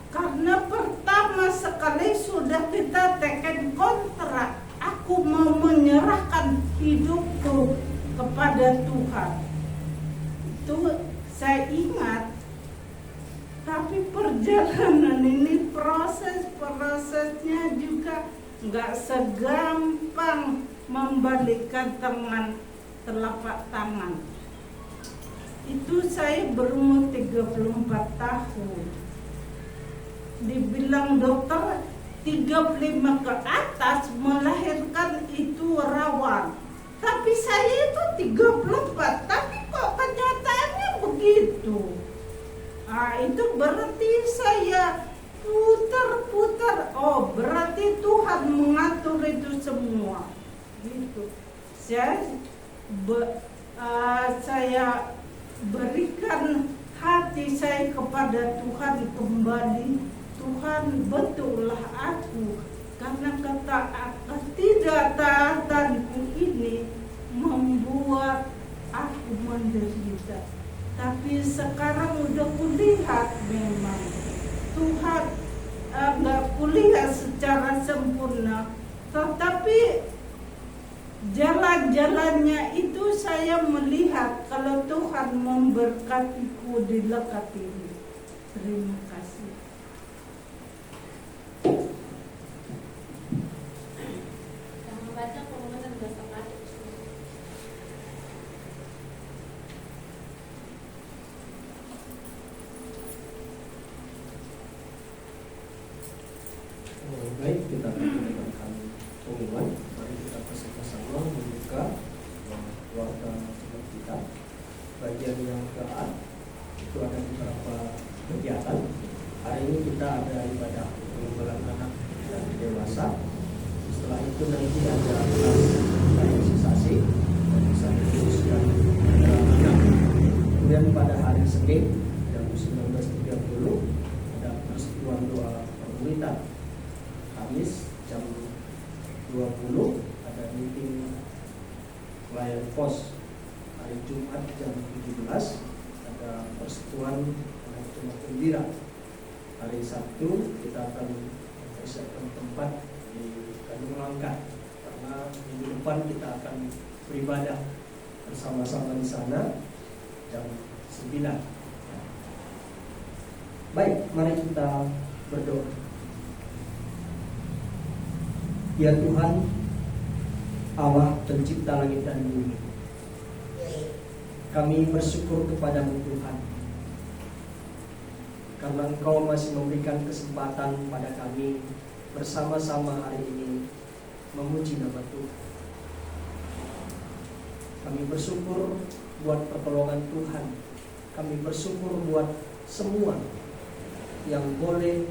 Karena pertama sekali sudah kita tekan kontrak, aku mau menyerahkan hidupku kepada Tuhan. Itu saya ingat. Tapi perjalanan ini prosesnya juga nggak segampang membalikkan telapak tangan. Itu saya berumur 34 tahun. Dibilang dokter 35 ke atas melahirkan itu rawan. Tapi saya itu 34, tapi kok kenyataannya begitu. Itu berarti saya putar-putar. Oh, berarti Tuhan mengatur itu semua. Gitu. Saya berikan hati saya kepada Tuhan kembali. Tuhan, betullah aku, karena ketidaktaatanku ini membuat aku menderita. Tapi sekarang udah kulihat memang Tuhan nggak kulihat secara sempurna, tetapi jalan-jalannya itu saya melihat kalau Tuhan memberkatiku di lekat ini. Terima kasih. Baik, kita mendengarkan pengumuman. Mari kita bersama-sama membuka warta surat kita. Bagian yang keempat itu ada beberapa kegiatan. Hari ini kita ada ibadah pengumpulan anak dan dewasa. Setelah itu nanti ada kelas kategorisasi dan bisa khusus dan anak. Kemudian pada hari Senin jam 19.30 pos. Hari Jumat jam 17 ada persekutuan anak jemaat gembira. Hari Sabtu kita akan mempersiapkan tempat di Tanjung Langkat, karena minggu depan kita akan beribadah bersama-sama di sana jam 9. Baik, mari kita berdoa. Ya Tuhan, Allah pencipta langit dan bumi, kami bersyukur kepadamu Tuhan, karena Engkau masih memberikan kesempatan pada kami bersama-sama hari ini memuji nama Tuhan. Kami bersyukur buat pertolongan Tuhan. Kami bersyukur buat semua yang boleh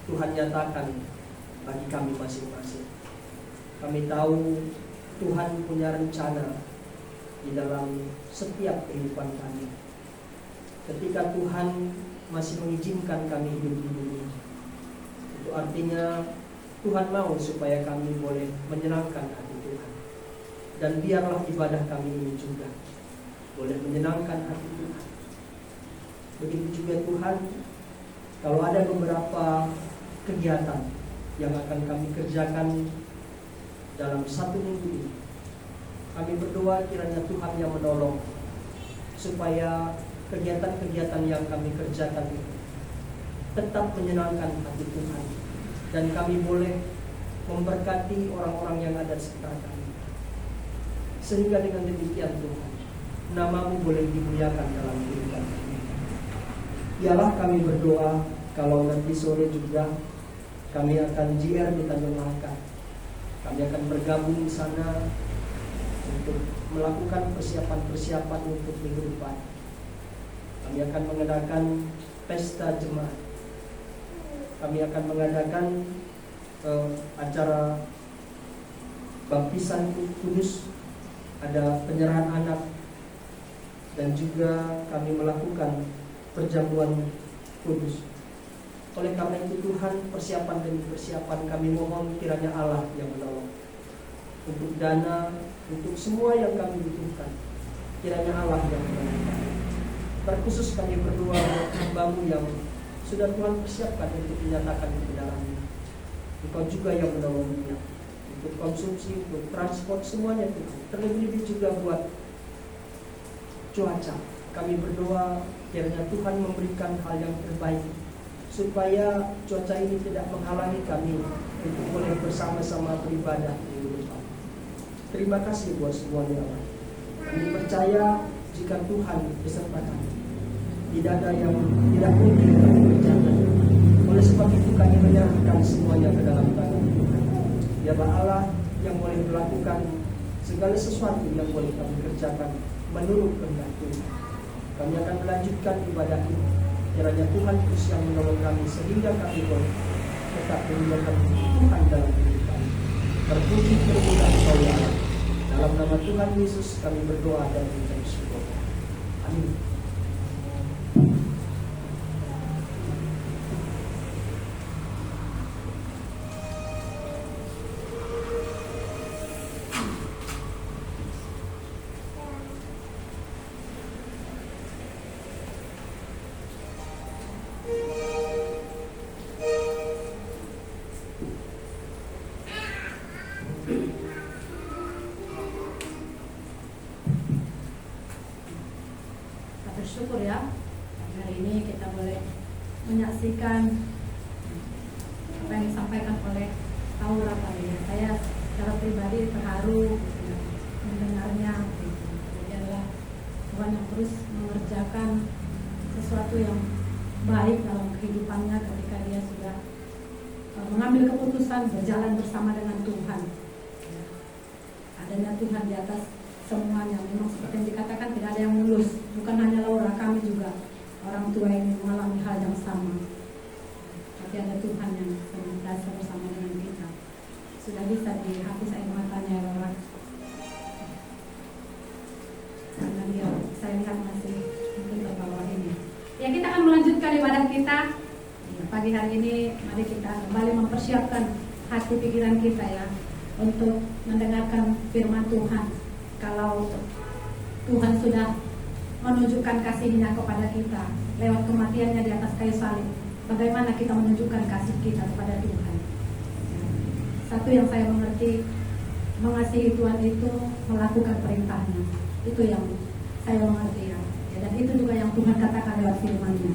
Tuhan nyatakan bagi kami masing-masing. Kami tahu Tuhan punya rencana di dalam setiap kehidupan kami. Ketika Tuhan masih mengizinkan kami hidup di dunia, itu artinya Tuhan mau supaya kami boleh menyenangkan hati Tuhan. Dan biarlah ibadah kami ini juga boleh menyenangkan hati Tuhan. Begitu juga Tuhan, kalau ada beberapa kegiatan yang akan kami kerjakan dalam 1 minggu ini, kami berdoa kiranya Tuhan yang menolong supaya kegiatan-kegiatan yang kami kerjakan itu tetap menyenangkan hati Tuhan, dan kami boleh memberkati orang-orang yang ada di sekitar kami, sehingga dengan demikian Tuhan, nama-Mu boleh dimuliakan dalam kehidupan kami. Ialah kami berdoa kalau nanti sore juga kami akan JR di Tanjung Langkat. Kami akan bergabung di sana untuk melakukan persiapan-persiapan untuk minggu depan. Kami akan mengadakan pesta jemaat. Kami akan mengadakan acara baptisan kudus, ada penyerahan anak, dan juga kami melakukan perjamuan kudus. Oleh karena itu Tuhan, persiapan demi persiapan kami mohon kiranya Allah yang menolong. Untuk dana, untuk semua yang kami butuhkan, kiranya Allah yang menolong. Terkhusus kami berdoa buat hamba-Mu yang sudah Tuhan persiapkan untuk menyatakan kebenaran-Nya. Engkau juga yang menolong dia untuk konsumsi, untuk transport, semuanya Tuhan. Terlebih-lebih juga buat cuaca. Kami berdoa kiranya Tuhan memberikan hal yang terbaik, supaya cuaca ini tidak menghalangi kami untuk boleh bersama-sama beribadah minggu depan. Terima kasih buat semuanya Allah. Kami percaya jika Tuhan beserta kami, tidak ada yang tidak mungkin kami kerjakan. Oleh sebab itu kami menyerahkan semuanya ke dalam tangan Tuhan. Dialah Allah yang boleh melakukan segala sesuatu yang boleh kami kerjakan menurut kehendak Tuhan. Kami akan melanjutkan ibadah ini. Kiranya Tuhan Yesus yang menolong kami sehingga kami boleh tetap memuliakan Tuhan dalam hidup kami. Terpuji terpuji Engkau ya Allah. Dalam nama Tuhan Yesus kami berdoa dan mengucap syukur. Amin. Bersyukur ya, hari ini kita boleh menyaksikan apa yang disampaikan oleh Aura tadi. Saya secara pribadi terharu mendengarnya. Jadi adalah Tuhan yang terus mengerjakan sesuatu yang baik dalam kehidupannya ketika dia sudah mengambil keputusan berjalan bersama dengan Tuhan. Adanya Tuhan di atas semuanya. Memang seperti yang dikatakan tidak ada yang mulus. Bukan hanya Laura, kami juga orang tua ini mengalami hal yang sama. Tapi ada Tuhan yang senantiasa bersama dengan kita. Sudah bisa dihapus air matanya Laura. Karena dia, saya lihat masih mungkin terbawa ini. Ya, kita akan melanjutkan ibadah kita. Ya, pagi hari ini mari kita kembali mempersiapkan hati pikiran kita ya untuk mendengarkan firman Tuhan. Kalau Tuhan sudah menunjukkan kasih-Nya kepada kita lewat kematiannya di atas kayu salib, bagaimana kita menunjukkan kasih kita kepada Tuhan? Satu yang saya mengerti, mengasihi Tuhan itu melakukan perintahnya. Itu yang saya mengerti ya. Dan itu juga yang Tuhan katakan lewat firman-Nya.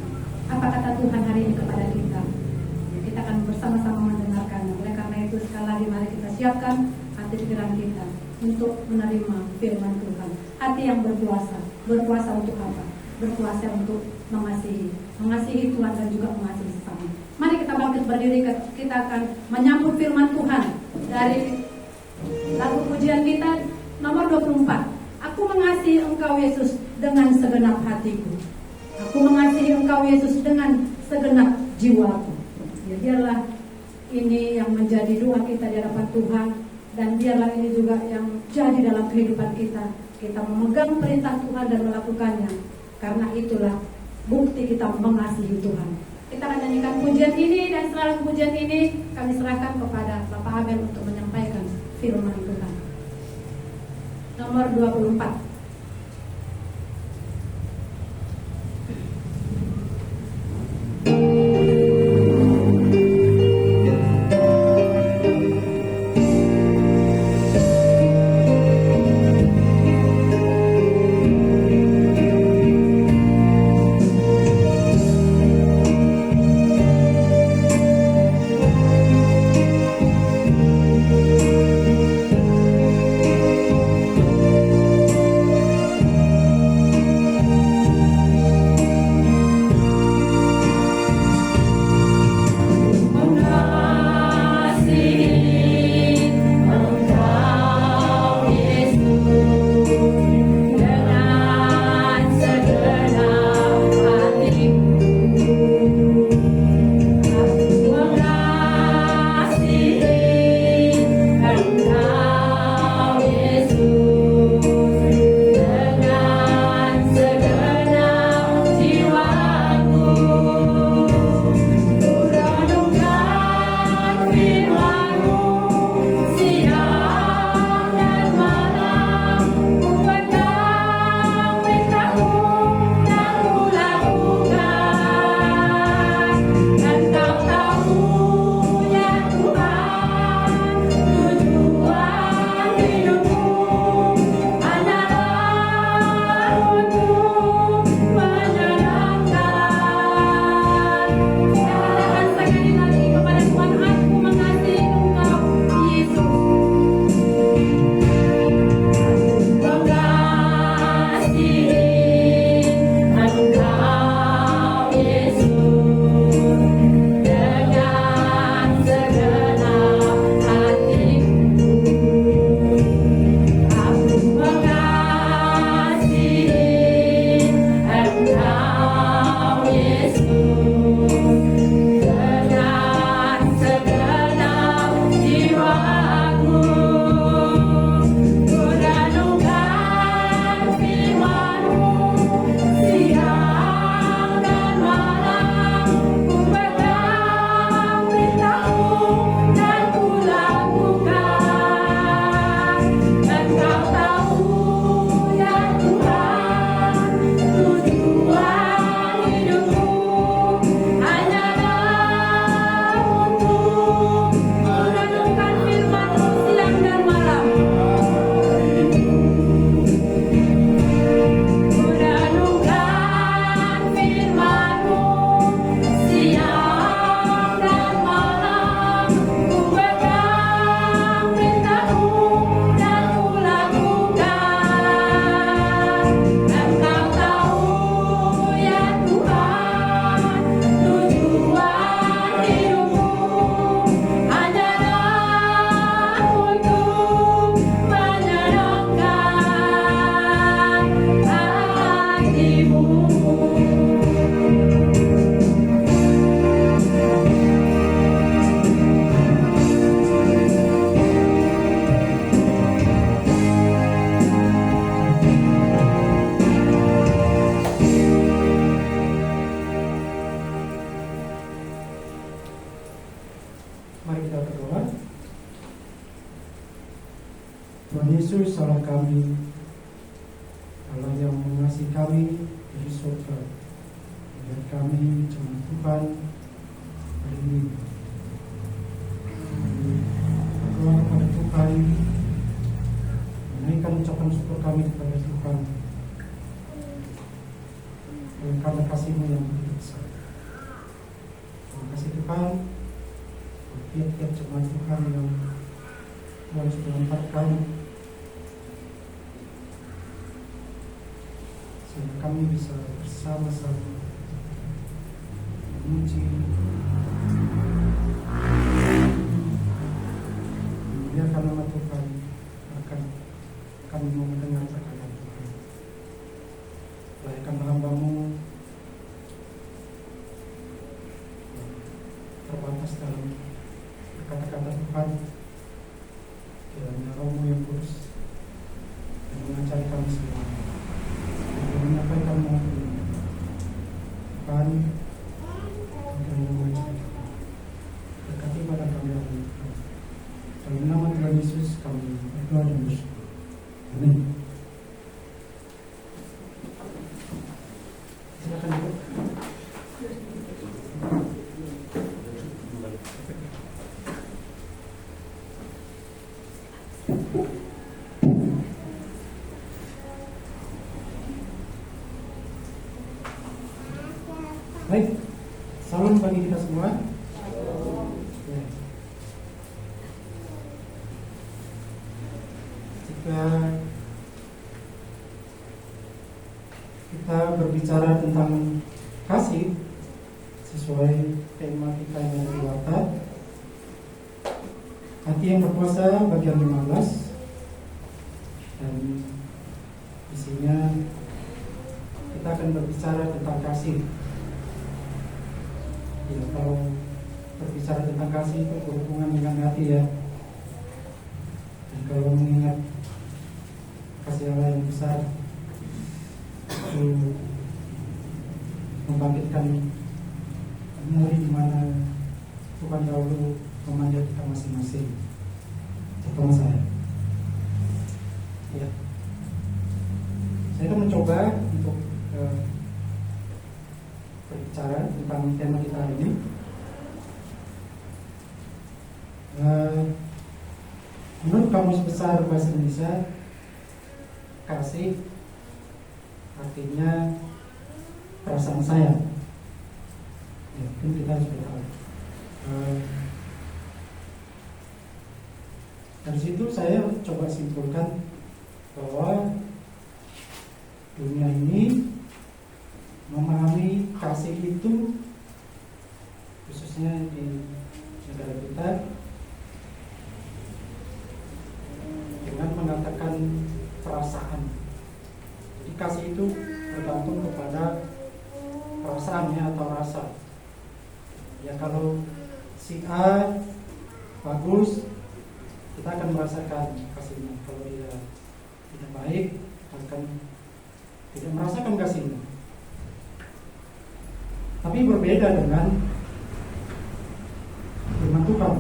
Apa kata Tuhan hari ini kepada kita? Ya, kita akan bersama-sama mendengarkannya. Oleh karena itu sekali lagi mari kita siapkan hati pikiran kita untuk menerima firman Tuhan. Hati yang berpuasa. Berpuasa untuk apa? Berpuasa untuk mengasihi Tuhan dan juga mengasihi sesama. Mari kita bangkit berdiri, kita akan menyambut firman Tuhan dari lagu pujian kita nomor 24. Aku mengasihi Engkau Yesus dengan segenap hatiku. Aku mengasihi Engkau Yesus dengan segenap jiwaku. Ya, biarlah ini yang menjadi doa kita di hadapan Tuhan, dan biarlah ini juga yang jadi dalam kehidupan kita. Kita memegang perintah Tuhan dan melakukannya. Karena itulah bukti kita mengasihi Tuhan. Kita akan nyanyikan pujian ini, dan setelah pujian ini kami serahkan kepada Bapak Abel untuk menyampaikan firman Tuhan. Nomor 24. Yesus Allah kami, Allah yang mengasihi kami dari surga, biar kami jangan Tuhan hari ini berdoa kepada Tuhan, menaikkan ucapan syukur kami kepada Tuhan karena kasih-Mu yang begitu besar. Terima kasih Tuhan, tiap-tiap jemaat Tuhan yang Tuhan sudah lemparkan, sehingga kami bisa bersama-sama memuji, memuliakan nama Tuhan, akan kami mau mendengar perkataan Tuhan. Layakkan hamba-Mu yang terbatas dalam kata-kata Tuhan, kiranya Roh-Mu yang kudus yang mengajari kami semua, yang menyampaikan Mu Tuhan, kiranya mengajari kami, berkati pada kami hari ini. Dalam nama Tuhan Yesus kami berdoa dan bersyukur. Amin. Silakan Ibu. Baik, salam bagi kita semua. Ya. Jika kita berbicara tentang kasih sesuai tema kita yang ada di Warta, Hati yang Berkuasa bagian 15, dan isinya kita akan berbicara tentang kasih. Ya, kalau berbicara tentang kasih itu berhubungan dengan hati ya. Dan kalau mengingat kasih Allah yang besar, itu membangkitkan memori di mana Tuhan dahulu memanggil kita masing-masing, terutama saya. Ya, saya akan mencoba untuk berbicara tentang tema kita hari ini. Menurut Kamus Besar Bahasa Indonesia, kasih artinya perasaan sayang. Ya, mungkin kita sudah tahu. Dari situ saya coba simpulkan bahwa dunia ini memahami kasih itu, khususnya di negara kita, dengan mengatakan perasaan. Jadi kasih itu bergantung kepada perasaannya atau rasa. Ya, kalau si A bagus, kita akan merasakan kasihnya. Kalau dia tidak baik, akan tidak merasakan kasihnya. Tapi berbeda dengan firman Tuhan.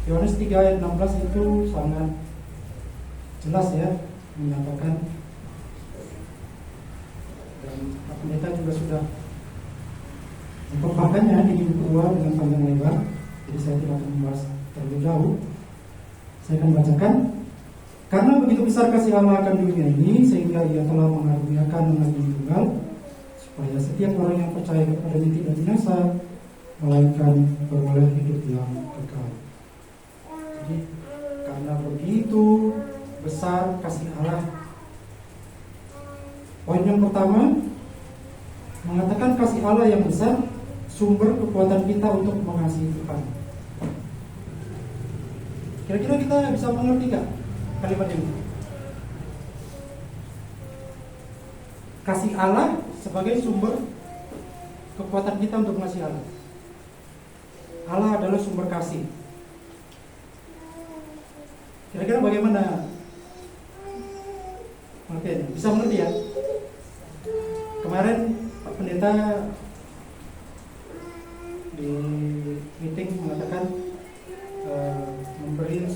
Yohanes 3 ayat 16 itu sangat jelas ya, menyatakan, dan Pak Pendeta juga sudah memaparkannya di minggu kedua dengan panjang lebar, jadi saya tidak akan membahas terlalu jauh. Saya akan bacakan. Karena begitu besar kasih Allah akan dunia ini, sehingga Ia telah mengaruniakan Anaknya tunggal, supaya setiap orang yang percaya kepadanya tidak binasa, melainkan beroleh hidup yang kekal. Jadi karena begitu besar kasih Allah, poin yang pertama mengatakan kasih Allah yang besar sumber kekuatan kita untuk mengasihi Tuhan. Kira-kira kita bisa mengerti gak kalimat ini? Kasih Allah sebagai sumber kekuatan kita untuk mengasihi Allah. Allah adalah sumber kasih. Kira-kira bagaimana pengertiannya? Bisa mengerti ya? Kemarin Pak Pendeta di meeting mengatakan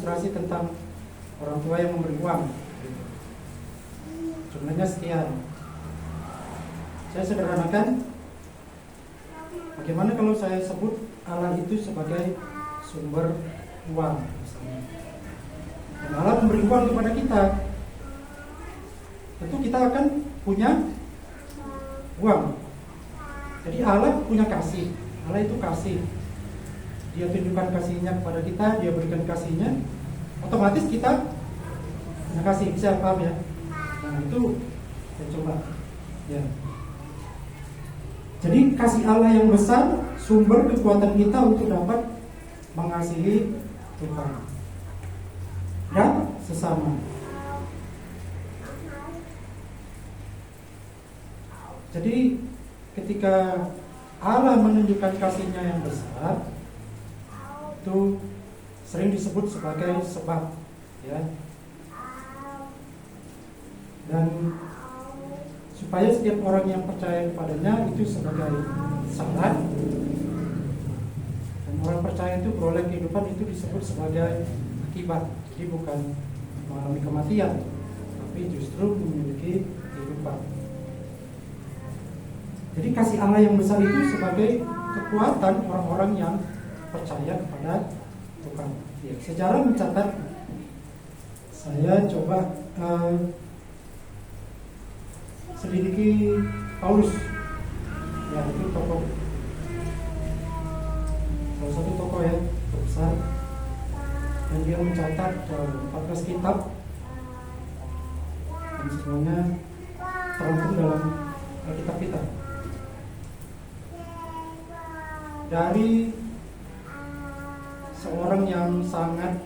ilustrasi tentang orang tua yang memberi uang. Jumlahnya sekian. Saya sederhanakan. Bagaimana kalau saya sebut Allah itu sebagai sumber uang misalnya. Dan Allah memberi uang kepada kita. Tentu kita akan punya uang. Jadi Allah punya kasih. Allah itu kasih. Dia tunjukkan kasihnya kepada kita, dia berikan kasihnya. Otomatis kita punya kasih. Bisa paham ya? Nah itu saya coba. Ya. Jadi kasih Allah yang besar sumber kekuatan kita untuk dapat mengasihi Tuhan dan sesama. Jadi ketika Allah menunjukkan kasihnya yang besar, itu sering disebut sebagai sebab, ya. Dan supaya setiap orang yang percaya kepadanya itu sebagai syarat, dan orang percaya itu beroleh kehidupan itu disebut sebagai akibat. Jadi bukan mengalami kematian, tapi justru memiliki kehidupan. Jadi kasih Allah yang besar itu sebagai kekuatan orang-orang yang percaya kepada Tuhan. Ya, sejarah mencatat, saya coba selidiki Paulus. Ya, itu tokoh, salah satu tokoh ya besar, dan dia mencatat 14 kitab, dan semuanya terangkum dalam Alkitab kita. Dari seorang yang sangat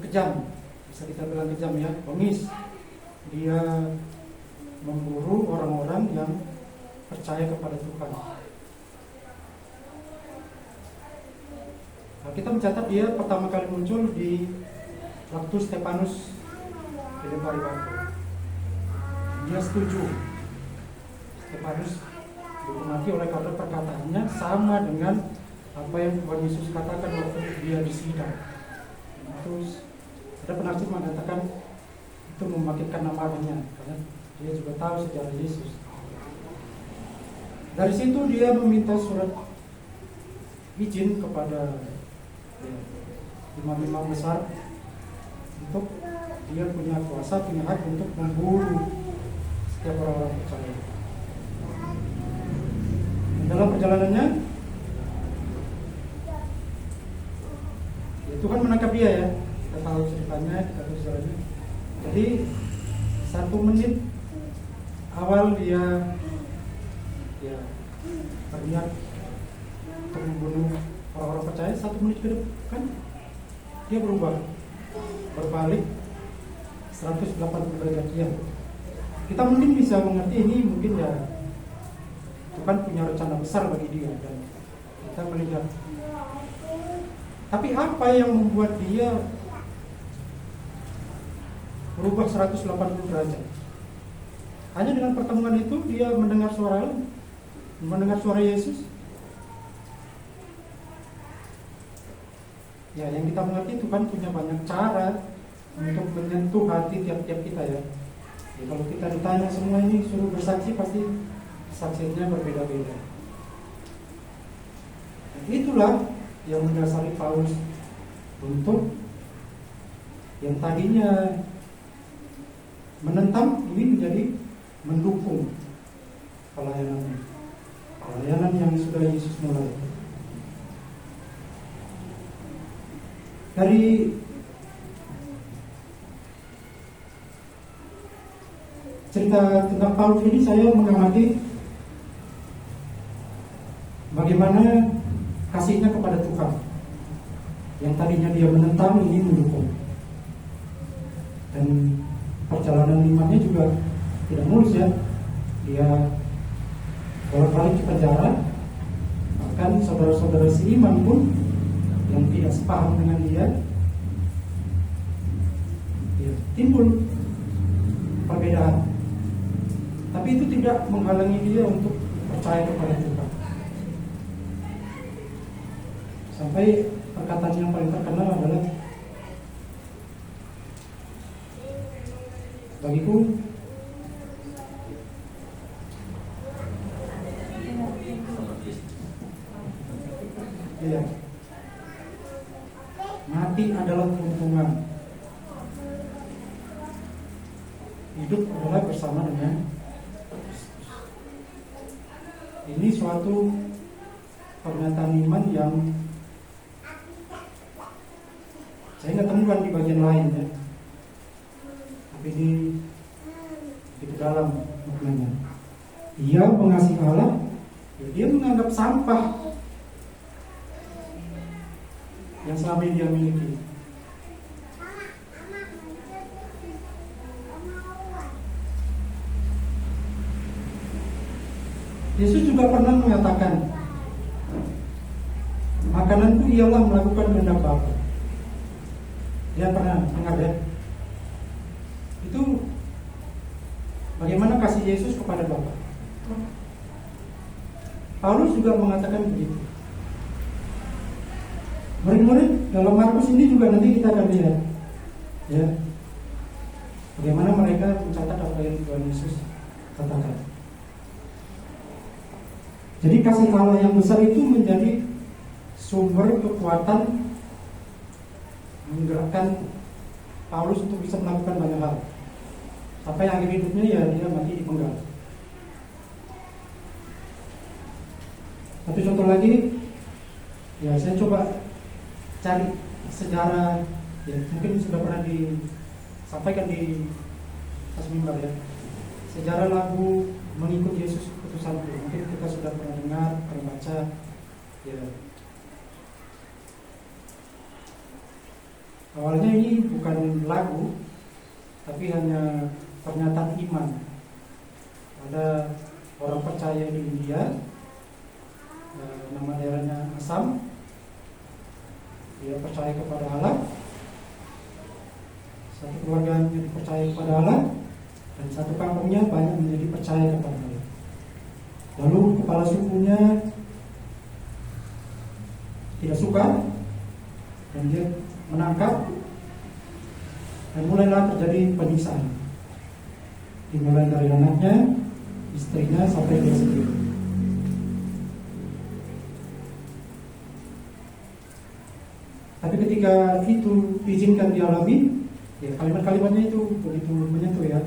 kejam, bisa kita bilang kejam ya, bengis. Dia memburu orang-orang yang percaya kepada Tuhan. Nah, kita mencatat dia pertama kali muncul di waktu Stefanus dilempari batu. Dia setuju Stefanus dihukum mati oleh karena perkataannya sama dengan apa yang Tuhan Yesus katakan waktu dia disidang. Terus ada penafsir mengatakan itu membangkitkan nama Allahnya, karena dia juga tahu sejarah Yesus. Dari situ dia meminta surat izin kepada imam-imam besar untuk dia punya kuasa, punya hak untuk membunuh setiap orang-orang percaya. Dalam perjalanannya ya, Tuhan menangkap dia ya. Kita tahu ceritanya, kita tahu sejarahnya. Jadi 1 menit awal dia ya berniat untuk membunuh orang-orang percaya, 1 menit ke depan dia berubah, berbalik 180 derajat dia. Kita mungkin bisa mengerti ini mungkin ya Tuhan punya rencana besar bagi dia dan kita melihat. Tapi apa yang membuat dia berubah 180 derajat? Hanya dengan pertemuan itu dia mendengar suara Yesus. Ya, yang kita mengerti Tuhan punya banyak cara untuk menyentuh hati tiap-tiap kita ya. Ya, kalau kita ditanya semua ini suruh bersaksi pasti saksinya berbeda-beda. Dan itulah yang mendasari Paulus untuk yang tadinya menentang ini menjadi mendukung pelayanan yang sudah Yesus mulai. Dari cerita tentang Paulus ini saya mengamati bagaimana kasihnya kepada Tuhan. Yang tadinya dia menentang, ini mendukung. Dan perjalanan imannya juga tidak mulus ya. Dia bolak-balik ke penjara. Bahkan saudara-saudara seiman pun yang tidak sepaham dengan dia, ya, timbul perbedaan. Tapi itu tidak menghalangi dia untuk percaya kepada Tuhan. Sampai perkataan yang paling terkenal adalah, bagiku iya, mati adalah keuntungan, hidup adalah bersama dengan Kristus. Ini suatu pernyataan iman yang saya nggak temukan di bagian lain ya, tapi di dalam maknanya. Dia mengasihi Allah, ya dia menganggap sampah yang selama ini dia miliki. Yesus juga pernah mengatakan, makananku ialah melakukan kehendak Bapa. Dia pernah dengar ya? Itu bagaimana kasih Yesus kepada Bapa. Paulus juga mengatakan begitu. Murid-murid dalam Markus ini juga nanti kita akan lihat ya, bagaimana mereka mencatat apa yang Tuhan Yesus katakan. Jadi kasih Allah yang besar itu menjadi sumber kekuatan menggerakkan Paulus untuk bisa melakukan banyak hal. Sampai akhir hidupnya ya dia mati dipenggal. Satu contoh lagi, ya saya coba cari sejarah, ya mungkin sudah pernah disampaikan di atas mimbar ya. Sejarah lagu Mengikut Yesus Putusanku, mungkin kita sudah pernah dengar, pernah baca, ya. Awalnya ini bukan lagu, tapi hanya pernyataan iman. Ada orang percaya di India, nama daerahnya Assam. Dia percaya kepada Allah. Satu keluarganya dipercaya kepada Allah, dan satu kampungnya banyak menjadi percaya kepada Allah. Lalu kepala sukunya tidak suka, dan dia menangkap, dan mulailah terjadi penyiksaan. Dimulai dari anaknya, istrinya, sampai dia sendiri. Tapi ketika itu diizinkan dialami, ya kalimat-kalimatnya itu begitu menyentuh ya.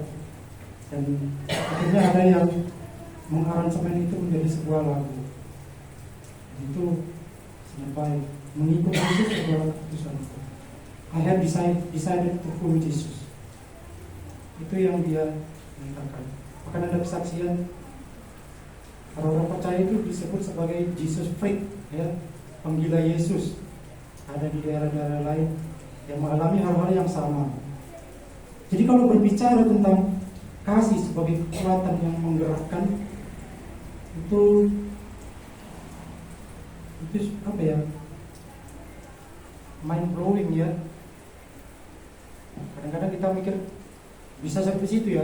Dan akhirnya ada yang mengaransemen itu menjadi sebuah lagu. Itu sampai mengikut Yesus adalah keputusan itu. I have decided to follow Jesus. Itu yang dia mengatakan. Bahkan ada kesaksian orang-orang percaya itu disebut sebagai Jesus freak, ya, penggila Yesus. Ada di daerah-daerah lain yang mengalami hal-hal yang sama. Jadi kalau berbicara tentang kasih sebagai kekuatan yang menggerakkan, itu apa ya, mind blowing ya. Kadang-kadang kita mikir bisa sampai situ ya.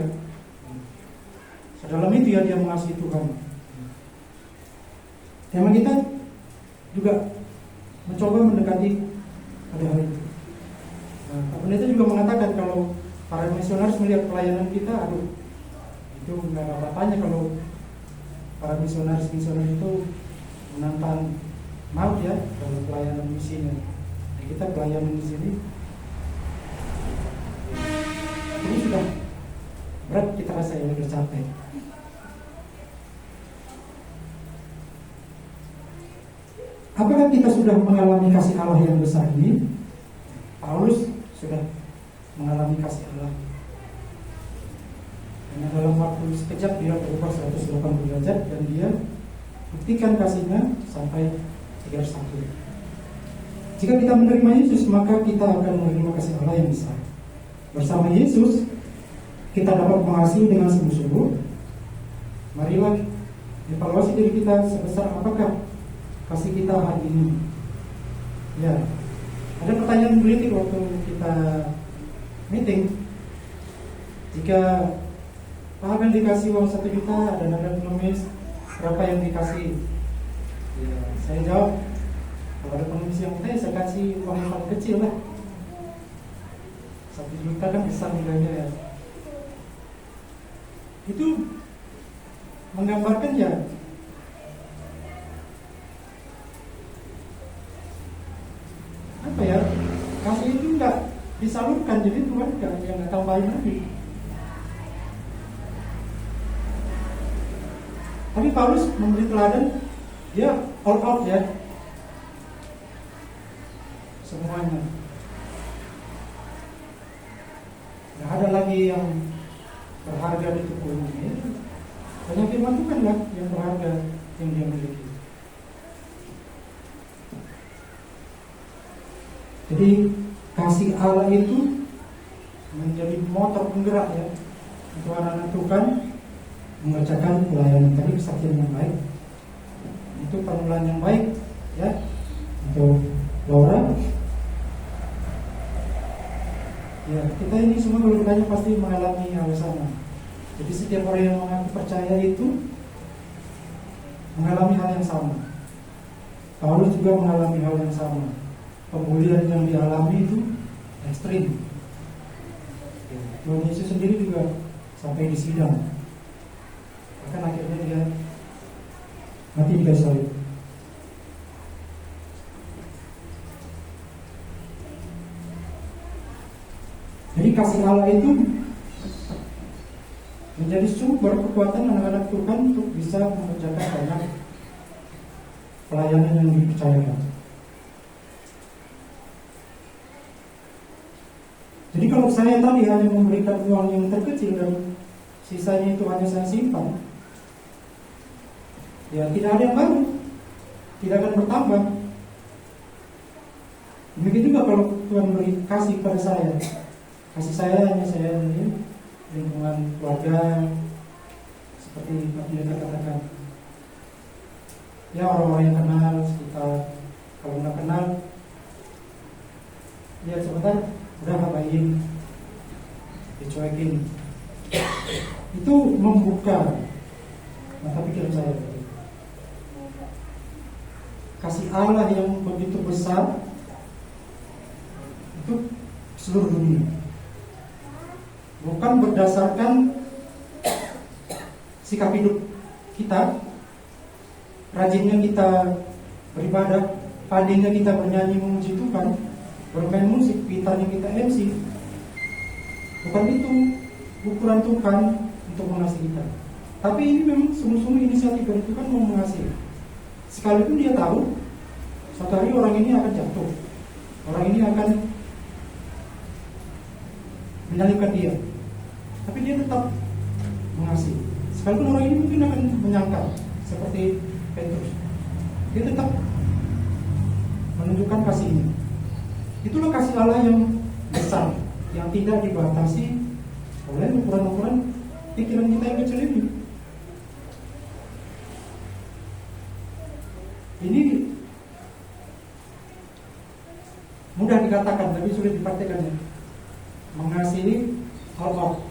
Sedalam itu ya dia mengasihi Tuhan. Tema kita juga mencoba mendekati pada hal itu. Nah, Pak Pendeta juga mengatakan kalau para misionaris melihat pelayanan kita, aduh, itu nggak ada apa-apanya kalau para misionaris itu menantang maut ya dalam pelayanan misinya. Nah, kita pelayanan di sini ini sudah berat, kita rasa yang udah capek. Apakah kita sudah mengalami kasih Allah yang besar ini? Paulus sudah mengalami kasih Allah. Karena dalam waktu sekejap dia berubah 180 derajat dan dia buktikan kasihnya sampai 301. Jika kita menerima Yesus, maka kita akan menerima kasih Allah yang besar. Bersama Yesus, kita dapat mengasihi dengan sungguh-sungguh. Marilah evaluasi diri kita sebesar apakah kasih kita hari ini. Ya, ada pertanyaan politik waktu kita meeting. Jika Pak Abel dikasih uang 1 juta dan ada pengemis, berapa yang dikasih? Ya, saya jawab, kalau ada pengemis misi yang saya kasih uang yang paling kecil lah. 1 juta kan besar nilainya ya. Itu menggambarkan ya apa ya, kasih itu enggak disalurkan, jadi Tuhan nggak tambahin lagi. Tapi Paulus memberi teladan, dia all out ya, semuanya. Nggak ada lagi yang berharga di tubuh ini. Banyak firman Tuhan lah yang berharga yang dia miliki. Jadi kasih Allah itu menjadi motor penggerak ya untuk anak-anak Tuhan mengerjakan pelayanan tadi, kesaksian yang baik, itu permulaan yang baik ya untuk Laura. Ya, kita ini semua kalau ditanya pasti mengalami hal sama. Jadi setiap orang yang mengaku percaya itu mengalami hal yang sama. Paulus juga mengalami hal yang sama. Pemulihan yang dialami itu ekstrim. Tuhan Yesus sendiri juga sampai di sidang. Bahkan akhirnya dia mati di kayu salib. Jadi kasih Allah itu menjadi sumber kekuatan anak-anak Tuhan untuk bisa mengerjakan banyak pelayanan yang dipercayakan. Jadi kalau saya tadi hanya memberikan uang yang terkecil dan sisanya itu hanya saya simpan, ya tidak ada yang baru, tidak akan bertambah. Demikian juga kalau Tuhan beri kasih pada saya, kasih saya hanya saya ini lingkungan keluarga, seperti Pak Pendeta katakan, ya orang-orang yang kenal sekitar. Kalau nggak kenal, lihat sebentar, udah ngapain, dicuekin. Itu membuka mata pikiran saya. Kasih Allah yang begitu besar untuk seluruh dunia, bukan berdasarkan sikap hidup kita, rajinnya kita beribadah, pandainya kita bernyanyi memuji Tuhan, bermain musik, pintarnya kita MC. Bukan itu ukuran Tuhan untuk mengasihi kita. Tapi ini memang sungguh-sungguh inisiatif dari Tuhan mau mengasihi. Sekalipun dia tahu suatu hari orang ini akan jatuh, orang ini akan menyalibkan dia, tapi dia tetap mengasihi. Sekalipun orang ini mungkin akan menyangkal seperti Petrus, dia tetap menunjukkan kasihnya. Itulah kasih Allah yang besar, yang tidak dibatasi oleh ukuran-ukuran pikiran kita yang kecil ini. Ini mudah dikatakan, tapi sulit dipraktikkannya. Mengasihi all out.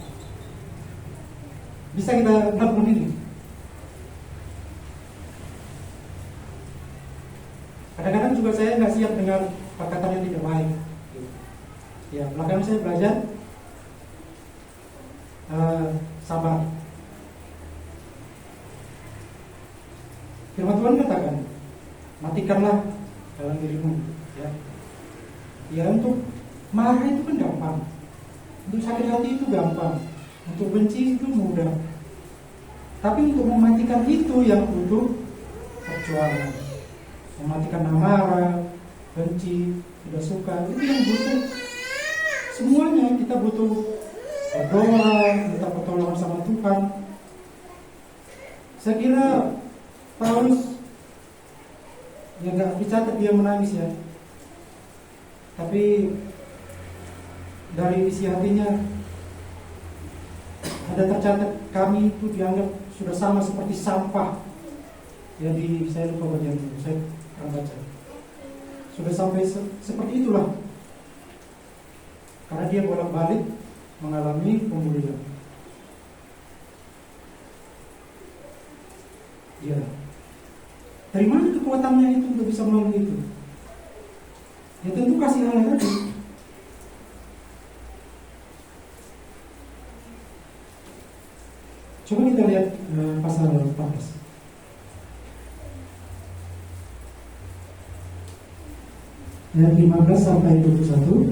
Bisa kita lakukan ini. Kadang-kadang juga saya nggak siap dengar perkataan yang tidak baik. Ya, belakangan saya belajar sabar. Firman Tuhan katakan, matikanlah dalam dirimu. Ya, untuk marah itu kan gampang, untuk sakit hati itu gampang, untuk benci itu mudah. Tapi untuk mematikan itu yang butuh perjuangan. Mematikan amarah, benci, tidak suka, itu yang butuh semuanya. Kita butuh berdoa, minta pertolongan sama Tuhan. Saya kira Paulus ya nggak dicatat dia menangis ya, tapi dari isi hatinya ada tercatat, kami itu dianggap sudah sama seperti sampah. Jadi saya lupa bagian itu, saya akan baca. Sudah sampai seperti itulah, karena dia bolak-balik mengalami pemulihan. Ya, dari mana kekuatannya itu untuk bisa melalui itu? Ya tentu kasih Allah tadi. Coba kita lihat pasal 14. Ayat 15 sampai 21.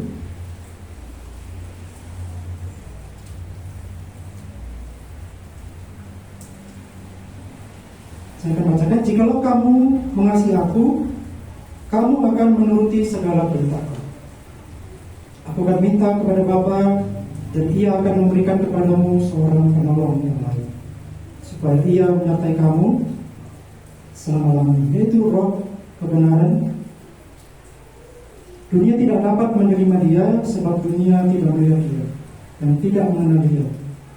Saya akan bacakan. Jikalau kamu mengasihi aku, kamu akan menuruti segala perintahku. Aku akan minta kepada Bapa, dan Ia akan memberikan kepadamu seorang penolong yang lain, supaya Ia menyertai kamu selama-lamanya, yaitu Roh kebenaran. Dunia tidak dapat menerima Dia, sebab dunia tidak melihat Dia dan tidak mengenal Dia.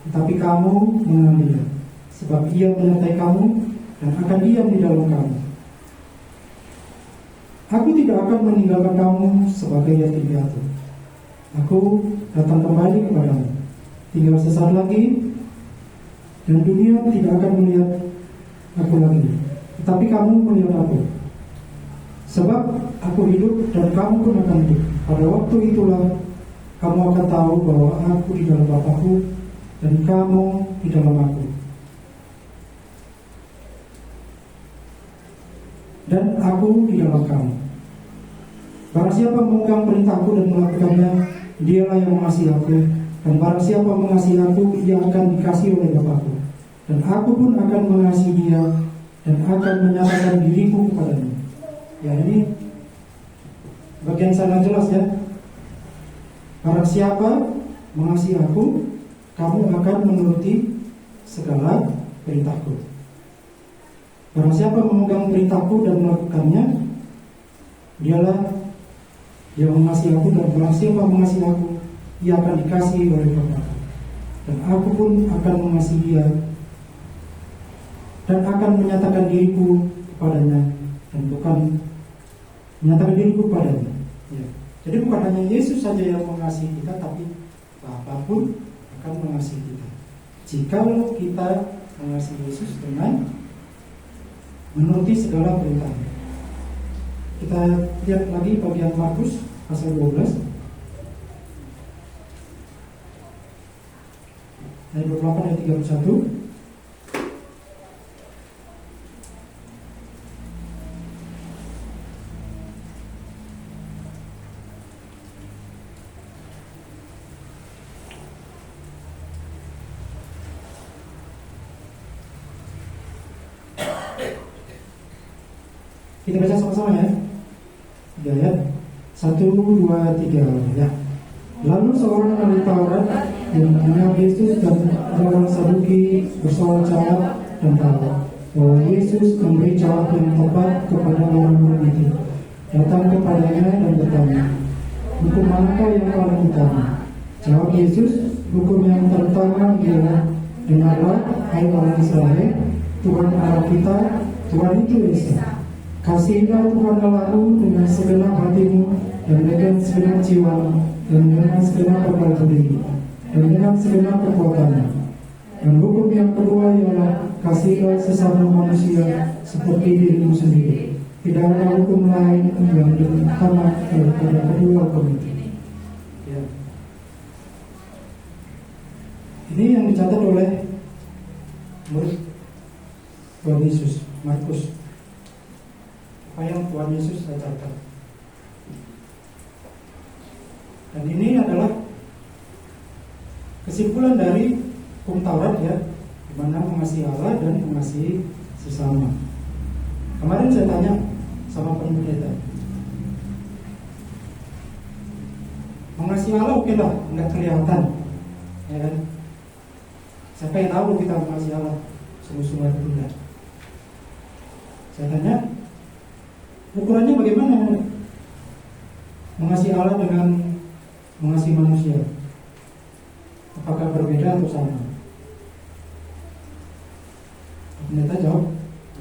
Tetapi kamu mengenal Dia, sebab Ia menyertai kamu dan akan diam di dalam kamu. Aku tidak akan meninggalkan kamu sebagai yatim piatu. Aku datang kembali kepadamu. Tinggal sesaat lagi, dan dunia tidak akan melihat aku lagi, tetapi kamu melihat aku. Sebab aku hidup dan kamu pun akan hidup. Pada waktu itulah kamu akan tahu bahwa aku di dalam Bapa-Ku dan kamu di dalam aku. Dan aku di dalam kamu. Barang siapa memegang perintahku dan melakukannya, dialah yang mengasihi aku. Dan barang siapa mengasihi aku, ia akan dikasihi oleh Bapa-Ku. Dan aku pun akan mengasihi dia dan akan menyatakan diriku kepadanya. Ya, ini bagian sangat jelas ya. Barang siapa mengasihi aku, kamu akan menuruti segala perintahku. Barang siapa memegang perintahku dan melakukannya, dialah yang mengasihi aku, dan barang siapa mengasihi aku, ia akan dikasihi oleh Bapa-Ku. Dan aku pun akan mengasihi dia dan akan menyatakan diriku kepadanya, dan bukan menyatakan diriku kepadanya. Ya. Jadi bukan hanya Yesus saja yang mengasihi kita, tapi Bapa pun akan mengasihi kita. Jikalau kita mengasihi Yesus dengan menuruti segala perintahnya. Kita lihat lagi bagian Markus pasal 12 ayat 28 ayat 31. Kita baca sama-sama ya. Di ayat 1, 2, 3 ya. Lalu seorang ahli Taurat yang mengenal Yesus dan orang Saduki bersoal cara dan tahu bahwa Yesus memberi jawab yang tepat kepada orang-orang itu. Datang kepadanya dan bertanya, hukum manakah yang paling utama? Jawab Yesus, hukum yang terutama ialah, dengarlah hai orang Israel, Tuhan Allah kita, Tuhan itu Esa. Kasihilah Tuhan Allahmu dengan segenap hatimu dan dengan segenap jiwamu dan dengan segenap akal budi dan dengan segenap kekuatanmu. Dan hukum yang kedua ialah kasihilah sesama manusia seperti dirimu sendiri. Tidak ada hukum lain yang lebih utama daripada kedua hukum itu. Ya. Ini yang dicatat oleh murid Tuhan Yesus, Markus. Apa yang Tuhan Yesus ajarkan. Dan ini adalah kesimpulan dari hukum Taurat ya, di mana mengasihi Allah dan mengasihi sesama. Kemarin saya tanya sama pendeta, mengasihi Allah oke lah, nggak kelihatan, ya kan? Siapa yang tahu kita mengasihi Allah sungguh-sungguh atau tidak? Saya tanya, ukurannya bagaimana mengasihi Allah dengan mengasihi manusia? Apakah berbeda atau sama? Pendeta jawab,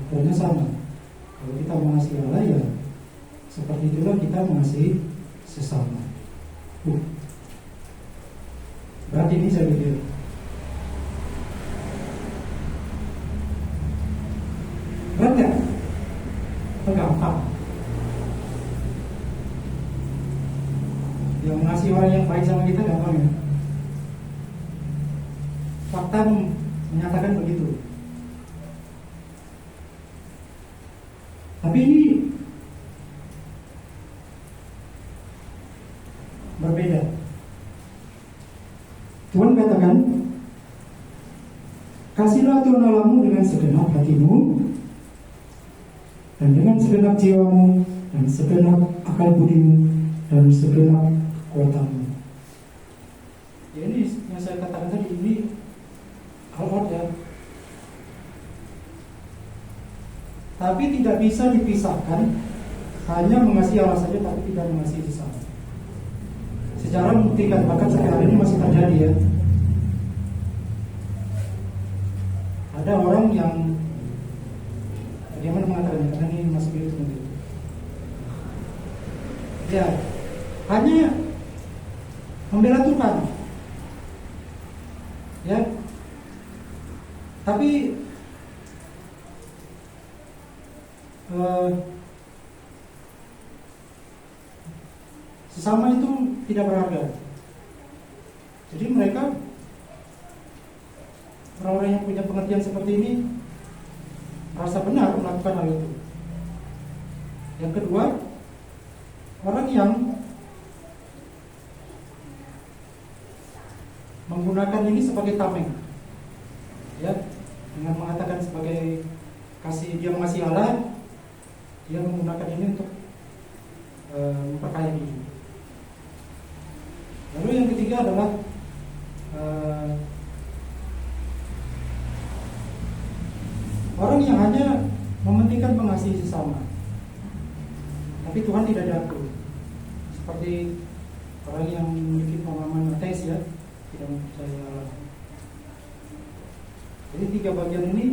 ukurannya sama. Kalau kita mengasihi Allah ya seperti itulah kita mengasihi sesama. Berarti ini saya pikir berat gak? Atau gampang? yang mengasihi orang yang baik sama kita gampang ya. Fakta menyatakan begitu. Tapi ini berbeda. Tuhan katakan, kasihlah Tuhan Allahmu dengan segenap hatimu, dan dengan segenap jiwamu, dan segenap akal budimu, dan segenap kekuatanmu. Ya, ini yang saya katakan tadi, ini hal-hal ya. Tapi tidak bisa dipisahkan hanya mengasihi Allah saja tapi tidak mengasihi sesama. Sejarah membuktikan, bahkan sampai hari ini masih terjadi ya. Ada orang yang bagaimana mengatakan, karena ini masuk itu mungkin. Ya, hanya membela Tuhan. Ya. Tapi sesama itu tidak berharga. Jadi mereka, orang-orang yang punya pengertian seperti ini, merasa benar melakukan hal itu. Yang kedua, orang yang menggunakan ini sebagai tameng, ya, dengan mengatakan sebagai dia mengasihi Allah, dia menggunakan ini untuk memperkaya diri. Lalu yang ketiga adalah orang yang hanya mementingkan mengasihi sesama, tapi Tuhan tidak diakui. Seperti orang yang memiliki pemahaman ateis ya, tidak mempercayai Allah. Jadi tiga bagian ini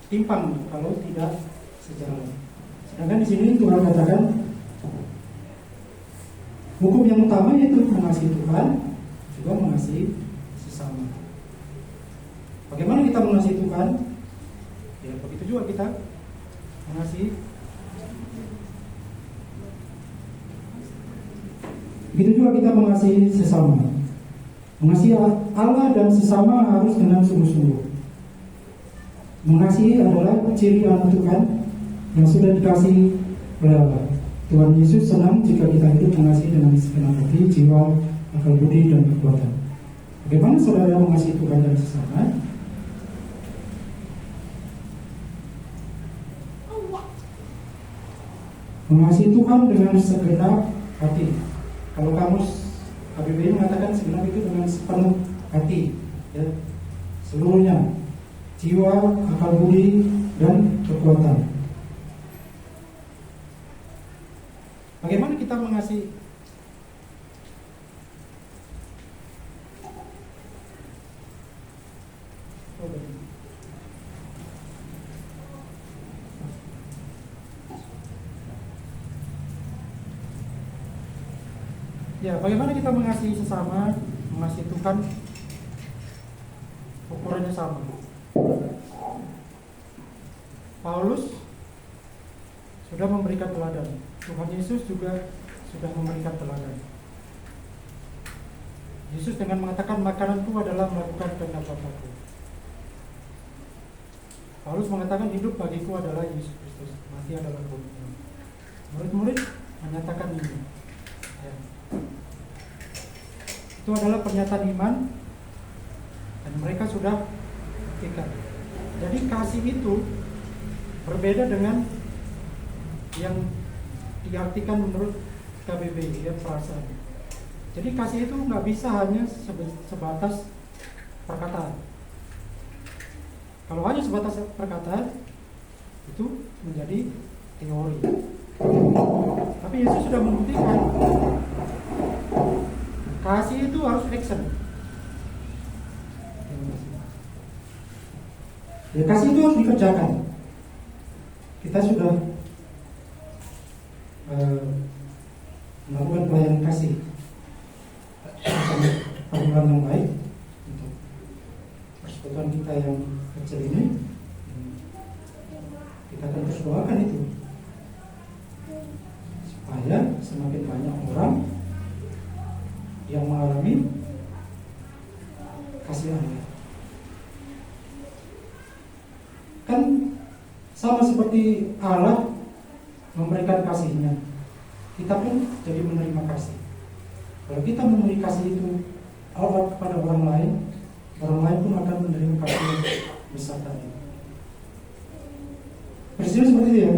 timpang kalau tidak sejalan. Sedangkan di sini Tuhan katakan hukum yang utama yaitu mengasihi Tuhan juga mengasihi sesama. Bagaimana kita mengasihi Tuhan? Ya begitu juga kita mengasihi. Begitu juga kita mengasihi sesama. Mengasihi Allah dan sesama harus dengan sungguh-sungguh. Mengasihi adalah ciri anak Tuhan yang sudah dikasihi oleh Allah. Tuhan Yesus senang jika kita hidup mengasihi dengan segenap hati, jiwa, akal budi, dan kekuatan. Bagaimana saudara mengasihi Tuhan dan sesama? Mengasihi Tuhan dengan segenap hati. Kalau kamus KBBI mengatakan segenap itu dengan sepenuh hati, ya, seluruhnya, jiwa, akal budi, dan kekuatan. Bagaimana kita mengasihi? Ya, bagaimana kita mengasihi sesama, mengasihi Tuhan? Ukurannya sama. Paulus sudah memberikan teladan. Tuhan Yesus juga sudah memberikan teladan. Yesus dengan mengatakan makananku adalah melakukan kehendak Bapa-Ku. Paulus mengatakan hidup bagiku adalah Yesus Kristus, mati adalah kemuliaan. Murid-murid menyatakan ini. Ya. Itu adalah pernyataan iman dan mereka sudah buktikan. Jadi kasih itu berbeda dengan yang diartikan menurut KBBI, ya, perasaan. Jadi kasih itu nggak bisa hanya sebatas perkataan. Kalau hanya sebatas perkataan itu menjadi teori. Tapi Yesus sudah membuktikan kasih itu harus action. Ya, kasih itu harus dikerjakan. Kita sudah melakukan pelayanan kasih panggilan yang baik untuk persekutuan kita yang kecil ini. Kita akan terus doakan itu supaya semakin banyak orang yang mengalami kasih Allah. Kan sama seperti Allah memberikan kasih-Nya, kita pun jadi menerima kasih. Kalau kita memberi kasih itu Allah kepada orang lain pun akan menerima kasih yang besar tadi. Prinsipnya seperti itu ya.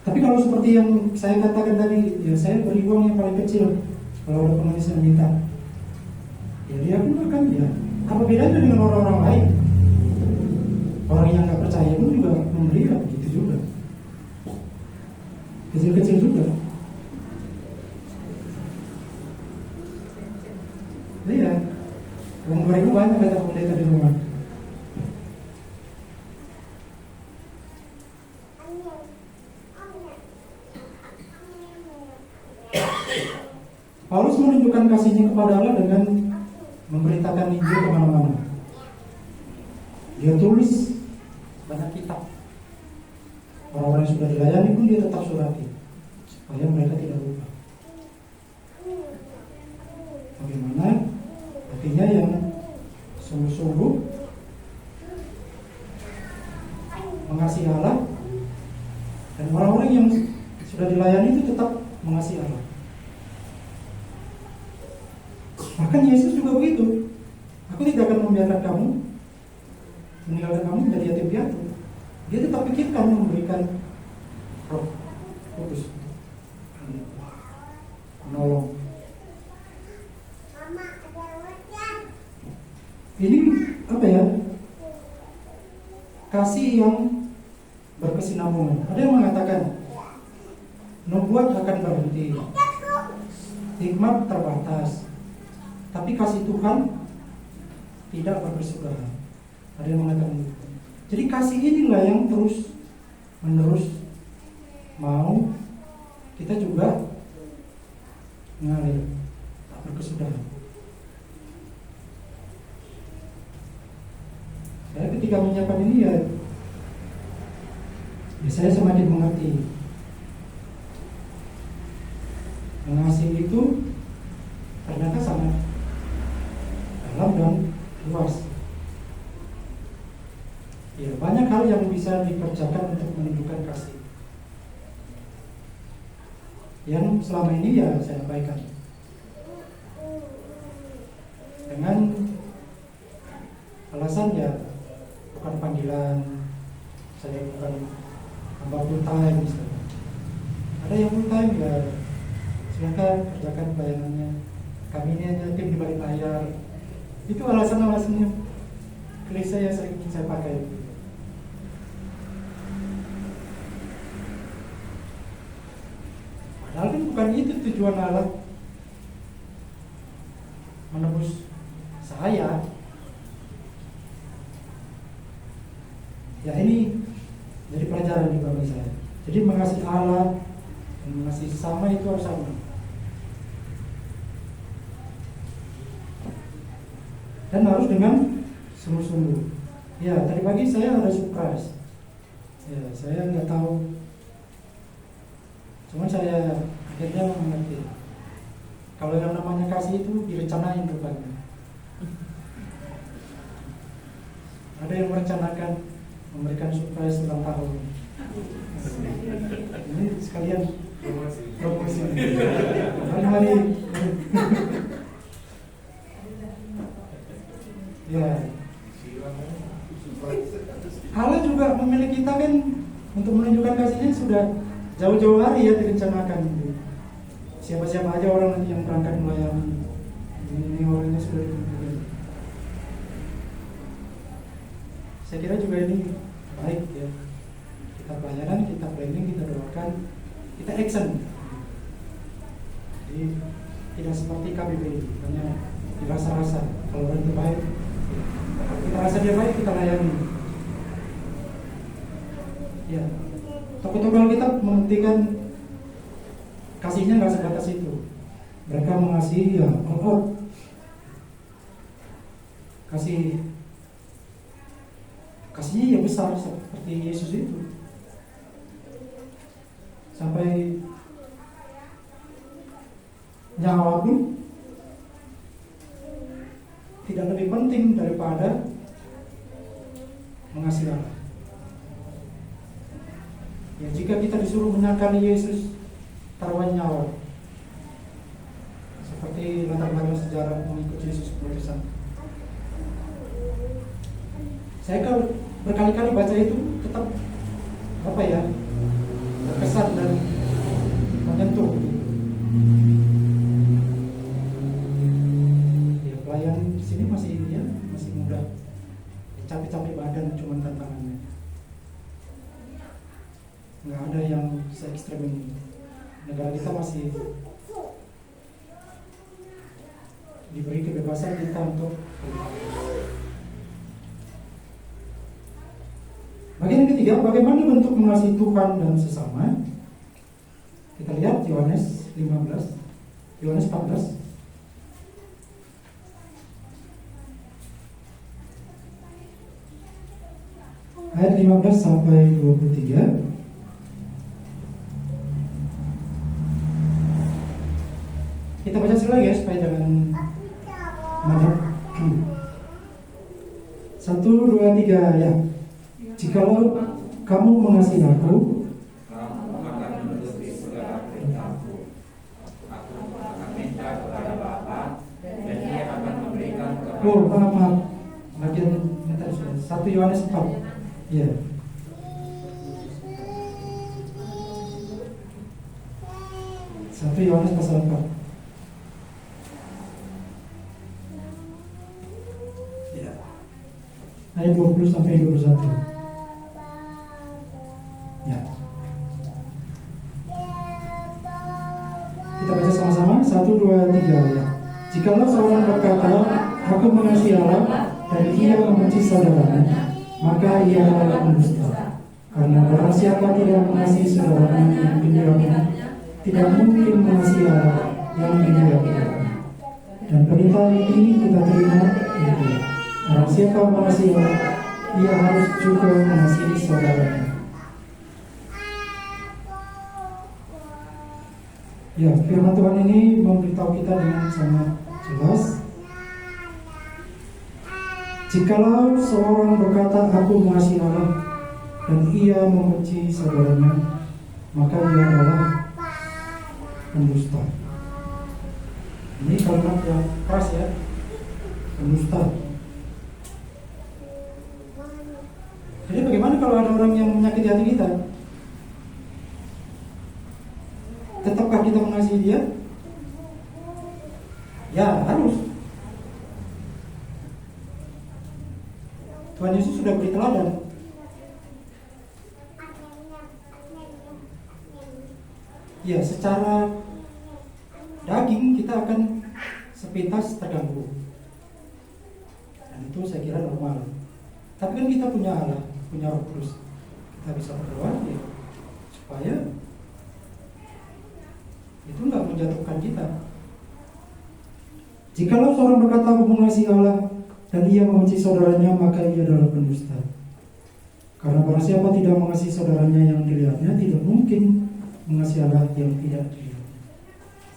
Tapi kalau seperti yang saya katakan tadi, ya saya beri uang yang paling kecil. Kalau ada pengemis yang minta, ya dia pun akan, ya apa bedanya dengan orang-orang lain? Orang yang nggak percaya pun juga memberi begitu juga, kecil-kecil juga. Iya, uang 2.000 banyak kata pendeta di rumah. Paulus menunjukkan kasihnya kepada Allah dengan memberitakan Injil kemana-mana. Dia tulis banyak kitab. Orang-orang yang sudah dilayani pun dia tetap surati supaya mereka tidak lupa. Bagaimana artinya yang sungguh-sungguh mengasihi Allah, dan orang-orang yang sudah dilayani itu tetap mengasihi Allah. Bahkan Yesus juga begitu. Aku tidak akan membiarkan kamu meninggalkan kamu menjadi yatim piatu. Dia tetap pikirkan memberikan Roh Kudus menolong. Ini apa ya? Kasih yang berkesinambungan. Ada yang mengatakan nubuat akan berhenti, hikmat terbatas, tapi kasih Tuhan tidak berkesudahan. Ada yang mengatakan itu. Jadi kasih inilah yang terus menerus mau kita juga mengalir, tak berkesudahan. Saya ketika menyiapkan ini ya saya semakin mengerti mengasihi itu ternyata sangat dalam dan luas. Ya, banyak hal yang bisa dikerjakan untuk menunjukkan kasih. Yang selama ini ya saya abaikan. Dengan alasan ya bukan panggilan, saya bukan hamba full time misalnya. Ada yang full time ya silakan kerjakan pelayanannya. Kami ini hanya tim di balik layar. Itu alasan-alasannya klise yang sering saya pakai. Padahal kan bukan itu tujuan Allah menebus saya. Ya ini jadi pelajaran juga bagi saya. Jadi mengasihi Allah dan mengasihi sesama itu harus sama. Dan harus dengan sungguh-sungguh. Ya, tadi pagi saya ada surprise. Ya, saya nggak tahu. Cuman saya akhirnya mengerti. Kalau yang namanya kasih itu direncanain rupanya. Ada yang merencanakan memberikan surprise ulang tahun. Ini sekalian promosi. Mari. Ya. Allah juga memilih kita kan untuk menunjukkan kasihnya sudah jauh-jauh hari ya direncanakan. Siapa-siapa aja orang nanti yang berangkat melayani. Ini orangnya sudah ditentukan. Saya kira juga ini baik ya. Kita pelayanan, kita planning, kita doakan, kita action. Jadi tidak seperti KBBI, hanya dirasa-rasa. Kalau orang itu baik, kita rasa dia baik, kita layani. Ya, tokoh-tokoh kita membuktikan kasihnya nggak sebatas itu. Mereka mengasihi ya all out. Kasihnya ya besar seperti Yesus itu. sampai nyawa pun tidak lebih penting daripada mengasihi Allah. Ya, jika kita disuruh menyangkali Yesus taruhan nyawa, seperti latar belakang sejarah mengikut Yesus berkesan. Saya kalau berkali-kali baca itu tetap berkesan dan menyentuh. Ya, pelayan di sini masih muda, capek-capek badan cuma tantangannya. Nggak ada yang se-ekstrem ini. Negara kita masih diberi kebebasan kita untuk bagian ketiga, bagaimana bentuk mengasihi Tuhan dan sesama. Kita lihat Yohanes 14 ayat 15 sampai 23. Kita baca sekali ya supaya jangan macet. 1, 2, 3 ya. Jikalau kamu mengasihi aku, kamu akan menuruti segala perintahku. Aku akan minta kepada Bapa, dan Dia akan memberikan kepada maaf. Bagian minta sudah. 1 Yohanes 4. Ya. Satu Yohanes pasal 4. Ya. Ayat 20 sampai 21. Ya. Kita baca sama-sama. 1, 2, 3 ya. Jikalau seorang berkata, aku mengasihi Allah, dan ia membenci saudaranya, maka ia adalah pendusta. Karena barang siapa tidak mengasihi saudaranya yang dimuliakan, tidak mungkin mengasihi Allah yang dimuliakan. Dan perintah ini kita terima itu: barang siapa mengasihi Allah, ia harus juga mengasihi saudaranya. Ya, firman Tuhan ini memberitahu kita dengan sangat jelas. Jikalau seorang berkata aku mengasihi Allah dan ia membenci saudaranya, maka ia adalah pendusta. Ini kalimat yang keras ya, pendusta. Jadi bagaimana kalau ada orang yang menyakiti hati kita? Tetapkah kita mengasihi dia? Ya, harus. Tuhan Yesus sudah beri teladan. Ya, secara daging kita akan sepintas terganggu. Dan itu saya kira normal. Tapi kan kita punya Allah, punya Roh Kudus. Kita bisa berdoa ya, supaya itu nggak menjatuhkan kita. Jikalau seorang berkata aku mengasihi Allah dan ia membenci saudaranya, maka ia adalah pendusta. Karena barang siapa tidak mengasihi saudaranya yang dilihatnya, tidak mungkin mengasihi Allah yang tidak dilihatnya.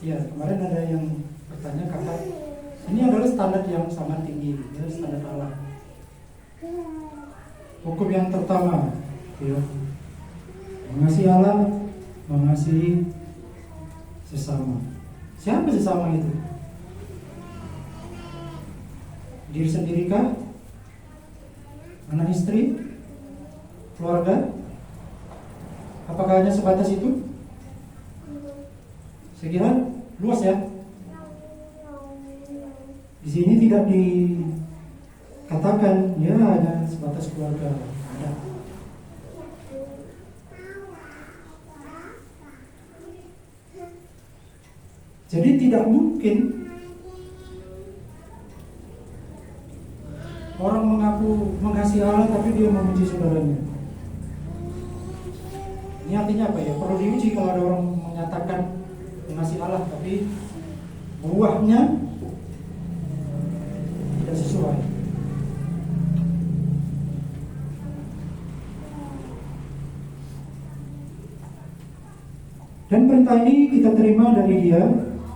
Ya, kemarin ada yang bertanya, kata ini adalah standar yang sangat tinggi, ya, standar Allah. Hukum yang pertama, ya, mengasihi Allah, mengasihi sesama. Siapa sesama itu? Diri sendiri kah? Anak istri? Keluarga? Apakah hanya sebatas itu? Saya kira luas ya. Di sini tidak dikatakan ya hanya sebatas keluarga. Ada. Jadi tidak mungkin orang mengaku mengasihi Allah tapi dia membenci saudaranya. Ini artinya apa ya? Perlu diuji kalau ada orang menyatakan mengasihi Allah tapi buahnya tidak sesuai. Dan perintah ini kita terima dari Dia.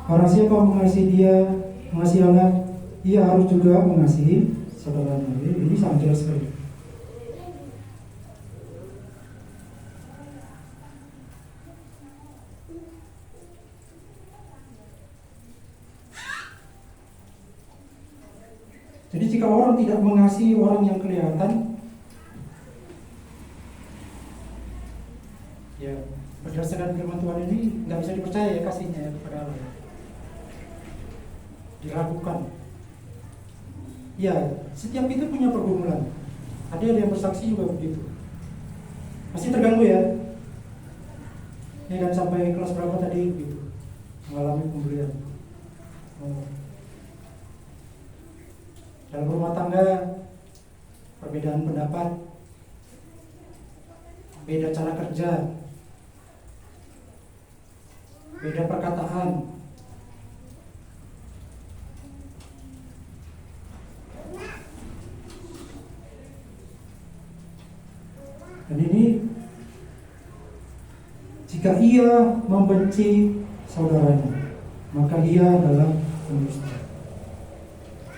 Barang siapa mengasihi Dia, mengasihi Allah, ia harus juga mengasihi saudaranya. Ini sangat jelas sekali. Jadi jika orang tidak mengasihi orang yang kelihatan, ya berdasarkan firman Tuhan ini nggak bisa dipercaya ya kasihnya ya kepada Allah. Diragukan. Ya, setiap itu punya pergumulan. Ada yang bersaksi juga begitu. Pasti terganggu ya. Ya kan sampai kelas berapa tadi gitu, mengalami pembelian. Dalam rumah tangga, perbedaan pendapat, beda cara kerja, beda perkataan. Dan ini jika ia membenci saudaranya, maka ia adalah pendusta.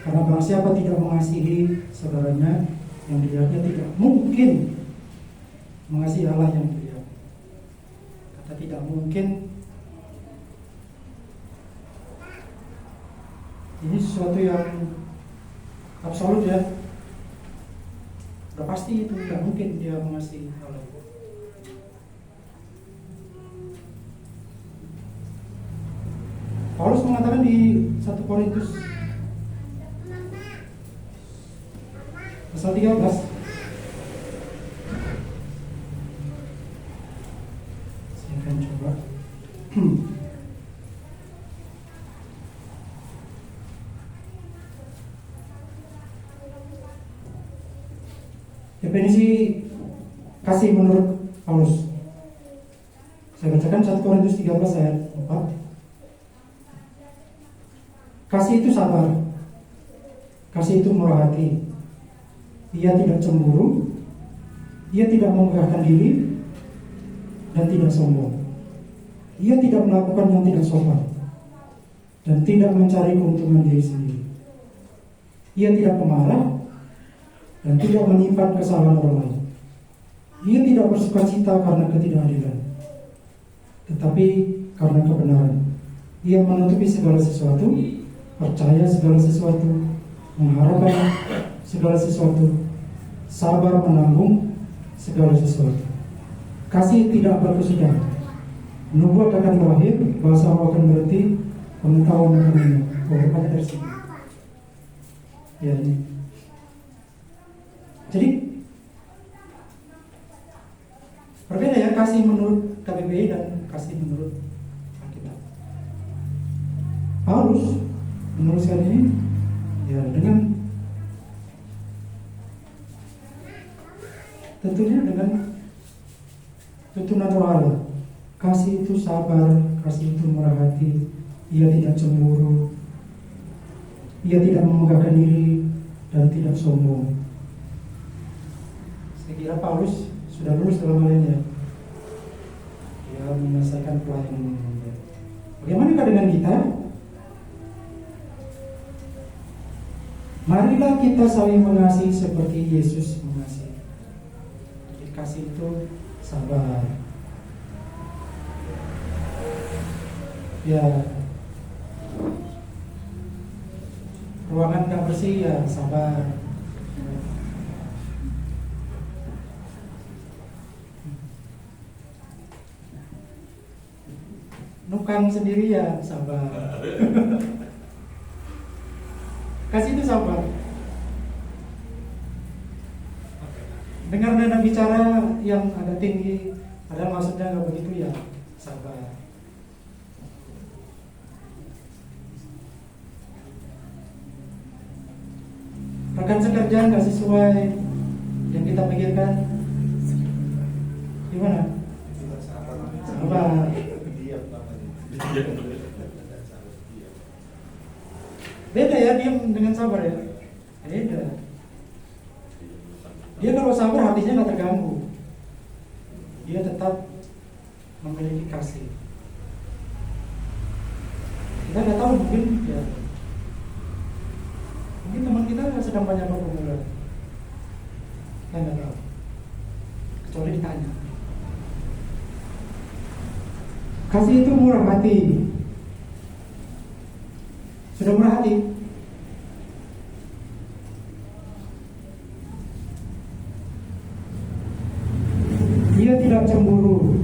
Karena barang siapa tidak mengasihi saudaranya yang dilihatnya, tidak mungkin mengasihi Allah yang dilihat. Kata tidak mungkin ini sesuatu yang absolut ya. Udah pasti itu tidak mungkin dia mengasihi Allah. Paulus mengatakan di 1 Korintus pasal 13. Saya akan coba. Definisi kasih menurut Paulus. Saya bacakan 1 Korintus 13 ayat 4. Kasih itu sabar. Kasih itu murah hati. Ia tidak cemburu. Ia tidak memegahkan diri dan tidak sombong. Ia tidak melakukan yang tidak sopan dan tidak mencari keuntungan diri sendiri. Ia tidak pemarah dan tidak menyimpan kesalahan orang lain. Ia tidak bersukacita karena ketidakadilan, tetapi karena kebenaran. Ia menutupi segala sesuatu, percaya segala sesuatu, mengharapkan segala sesuatu, sabar menanggung segala sesuatu. Kasih tidak berkesudahan. Nubuat akan berakhir, bahasa roh akan berhenti, pengetahuan akan hilang. Beberapa dari sini. Ya ini. Jadi berbeda ya kasih menurut KBBI dan kasih menurut Alkitab. Paulus menuliskan ini ya dengan tentunya dengan tuntunan Roh Allah. Kasih itu sabar, kasih itu murah hati, ia tidak cemburu, ia tidak memegahkan diri dan tidak sombong. Saya kira Paulus sudah lulus dalam hal ini ya. Dia menyelesaikan pelayanan. Bagaimana dengan kita? Marilah kita saling mengasihi seperti Yesus mengasihi. Jadi kasih itu sabar. Ya, ruangan gak bersih ya sabar. Nukang sendiri ya sabar. Kasih itu sabar. Dengar nada bicara yang agak tinggi, padahal maksudnya nggak begitu ya sabar. Rekan sekerja nggak sesuai yang kita pikirkan, gimana? Sabar. Beda ya dia dengan sabar ya. Beda. Dia kalau sabar hatinya nggak terganggu. Dia tetap memiliki kasih. Kita nggak tahu, mungkin ya mungkin teman kita sedang banyak pergumulan, kita nggak tahu kecuali ditanya. Kasih itu murah hati. Sudah murah hati? Dia tidak cemburu.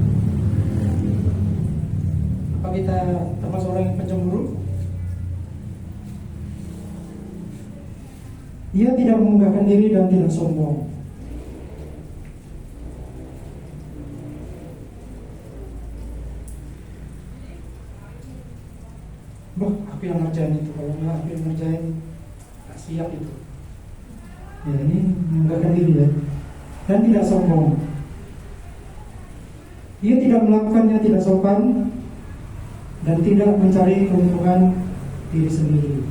Apa kita termasuk orang yang pencemburu? Dia tidak mengunggahkan diri dan tidak sombong. Bah, aku yang ngerjain itu, kalau enggak aku yang ngerjain, gak siap itu. Ya, ini mengunggahkan diri ya. Dan tidak sombong. Dia tidak melakukannya tidak sopan dan tidak mencari keuntungan diri sendiri.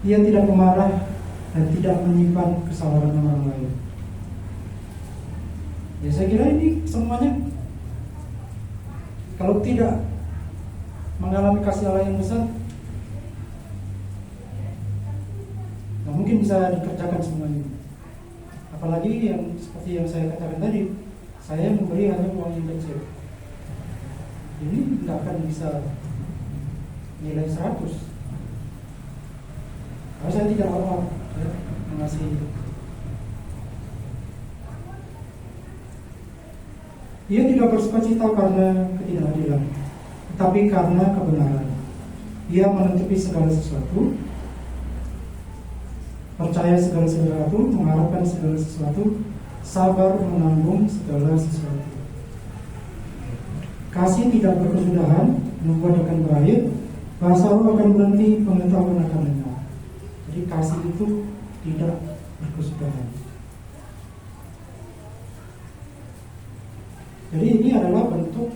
Dia tidak pemarah dan tidak menyimpan kesalahan orang lain. Ya, saya kira ini semuanya kalau tidak mengalami kasih Allah yang besar, nggak mungkin bisa dikerjakan semuanya. Apalagi yang seperti yang saya katakan tadi, saya memberi hanya uang yang kecil. Ini nggak akan bisa nilai 100. Kalau saya tidak mau ya, mengasihi. Dia tidak bersukacita karena ketidakadilan, tetapi karena kebenaran. Dia menutupi segala sesuatu, percaya segala sesuatu, mengharapkan segala sesuatu, sabar menanggung segala sesuatu. Kasih tidak berkesudahan, membuat akan berakhir, bahasa roh akan berhenti, pengetahuan akan lenyap. Jadi kasih itu tidak berkesudahan. Jadi ini adalah bentuk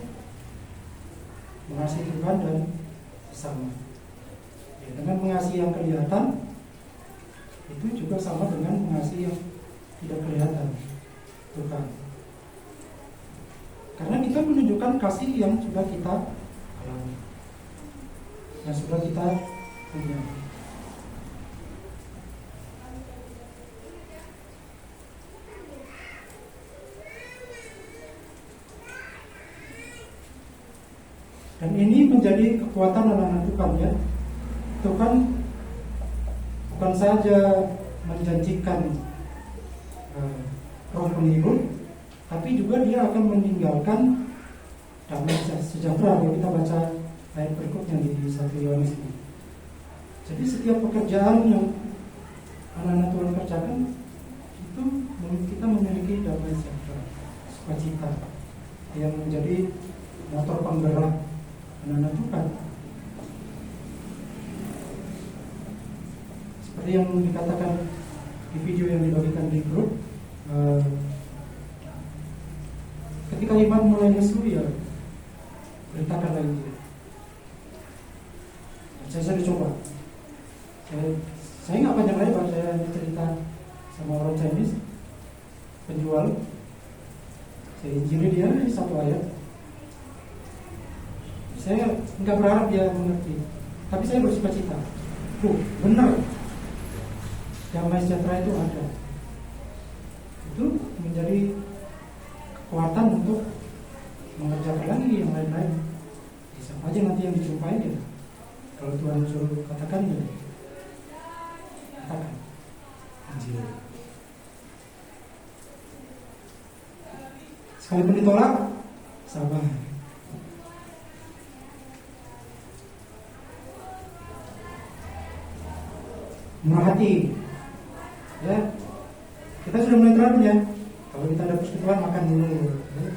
mengasihi Tuhan dan sesama. Ya, dengan mengasihi yang kelihatan, itu juga sama dengan mengasihi yang tidak kelihatan, Tuhan. Karena kita menunjukkan kasih yang sudah kita alami, yang sudah kita punya. Dan ini menjadi kekuatan anak-anak Tuhan ya. Tuhan bukan saja menjanjikan roh penghibur, tapi juga dia akan meninggalkan damai sejahtera. Kalau kita baca ayat berikutnya di 1 Yohanes ini. Jadi setiap pekerjaan yang anak-anak Tuhan kerjakan itu kita memiliki damai sejahtera, sukacita yang menjadi motor penggerak anak-anak Tuhan. Seperti yang dikatakan di video yang dibagikan di grup, ketika iman mulai lesu ya beritakanlah Injil. Saya sudah coba. Saya nggak panjang lebar, saya cerita sama orang Chinese penjual. Saya injili dia satu ayat. Saya nggak berharap dia mengerti, tapi saya bersukacita. Benar, damai sejahtera itu ada. Itu menjadi kekuatan untuk mengerjakan lagi yang lain-lain. Bisa aja nanti yang dijumpai ya. Kalau Tuhan suruh katakan ya, katakan Injil. Sekalipun ditolak, sabar. Murah hati, ya. Kita sudah mulai terapin ya. Kalau kita ada persekutuan makan dulu, ya.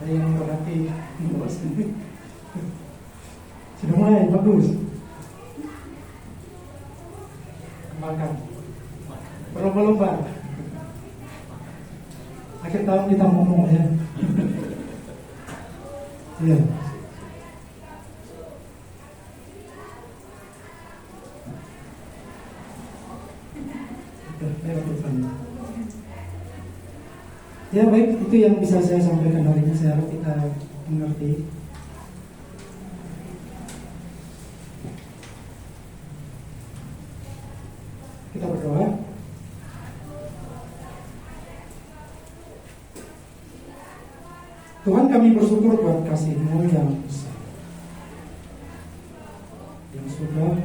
Ada yang murah hati, sudah mulai bagus. Kembangkan, berlomba-lomba. Akhir tahun kita ngomong ya. Iya. Ya baik, itu yang bisa saya sampaikan hari ini. Saya harap kita mengerti. Kita berdoa. Tuhan, kami bersyukur buat kasih-Mu yang besar yang sudah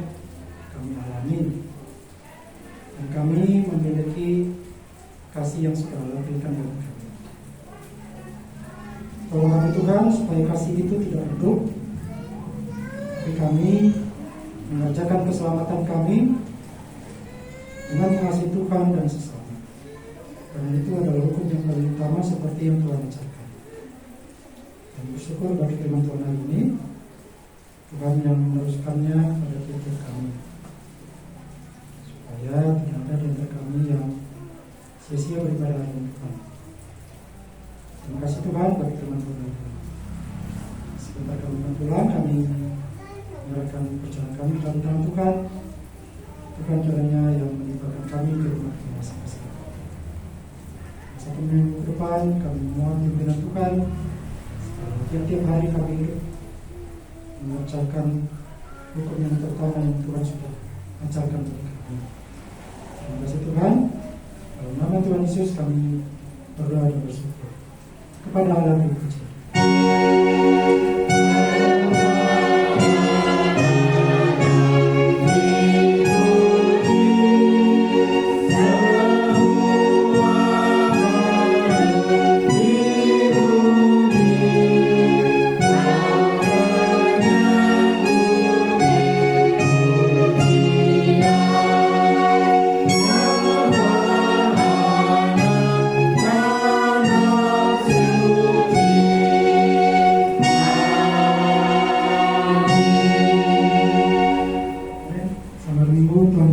kami alami, dan kami memiliki kasih yang sudah Allah berikan bagi kami. Tolong kami Tuhan supaya kasih itu tidak redup, tapi kami mengerjakan keselamatan kami dengan mengasihi Tuhan dan sesama. Karena itu adalah hukum yang paling utama seperti yang Tuhan ajarkan. Dan bersyukur bagi firman Tuhan hari ini, Tuhan yang meneruskannya pada tiap kami, supaya tidak ada di antara kami yang sia-sia beribadah dengan Tuhan. Terima kasih Tuhan bagi firman Tuhan. Sebentar kami pulang, kami menyerahkan perjalanan kami dalam tangan Tuhan. Tuhan kiranya yang melibatkan kami ke rumah masing-masing. Satu minggu ke depan kami mohon pimpinan Tuhan. Tiap-tiap hari kami hidup mengerjakan hukum yang pertama yang Tuhan sudah ajarkan bagi kami. Terima kasih Tuhan. Dalam nama Tuhan Yesus kami berdoa dan bersyukur. Kepada Allah dipuji. Selamat Minggu, Tuhan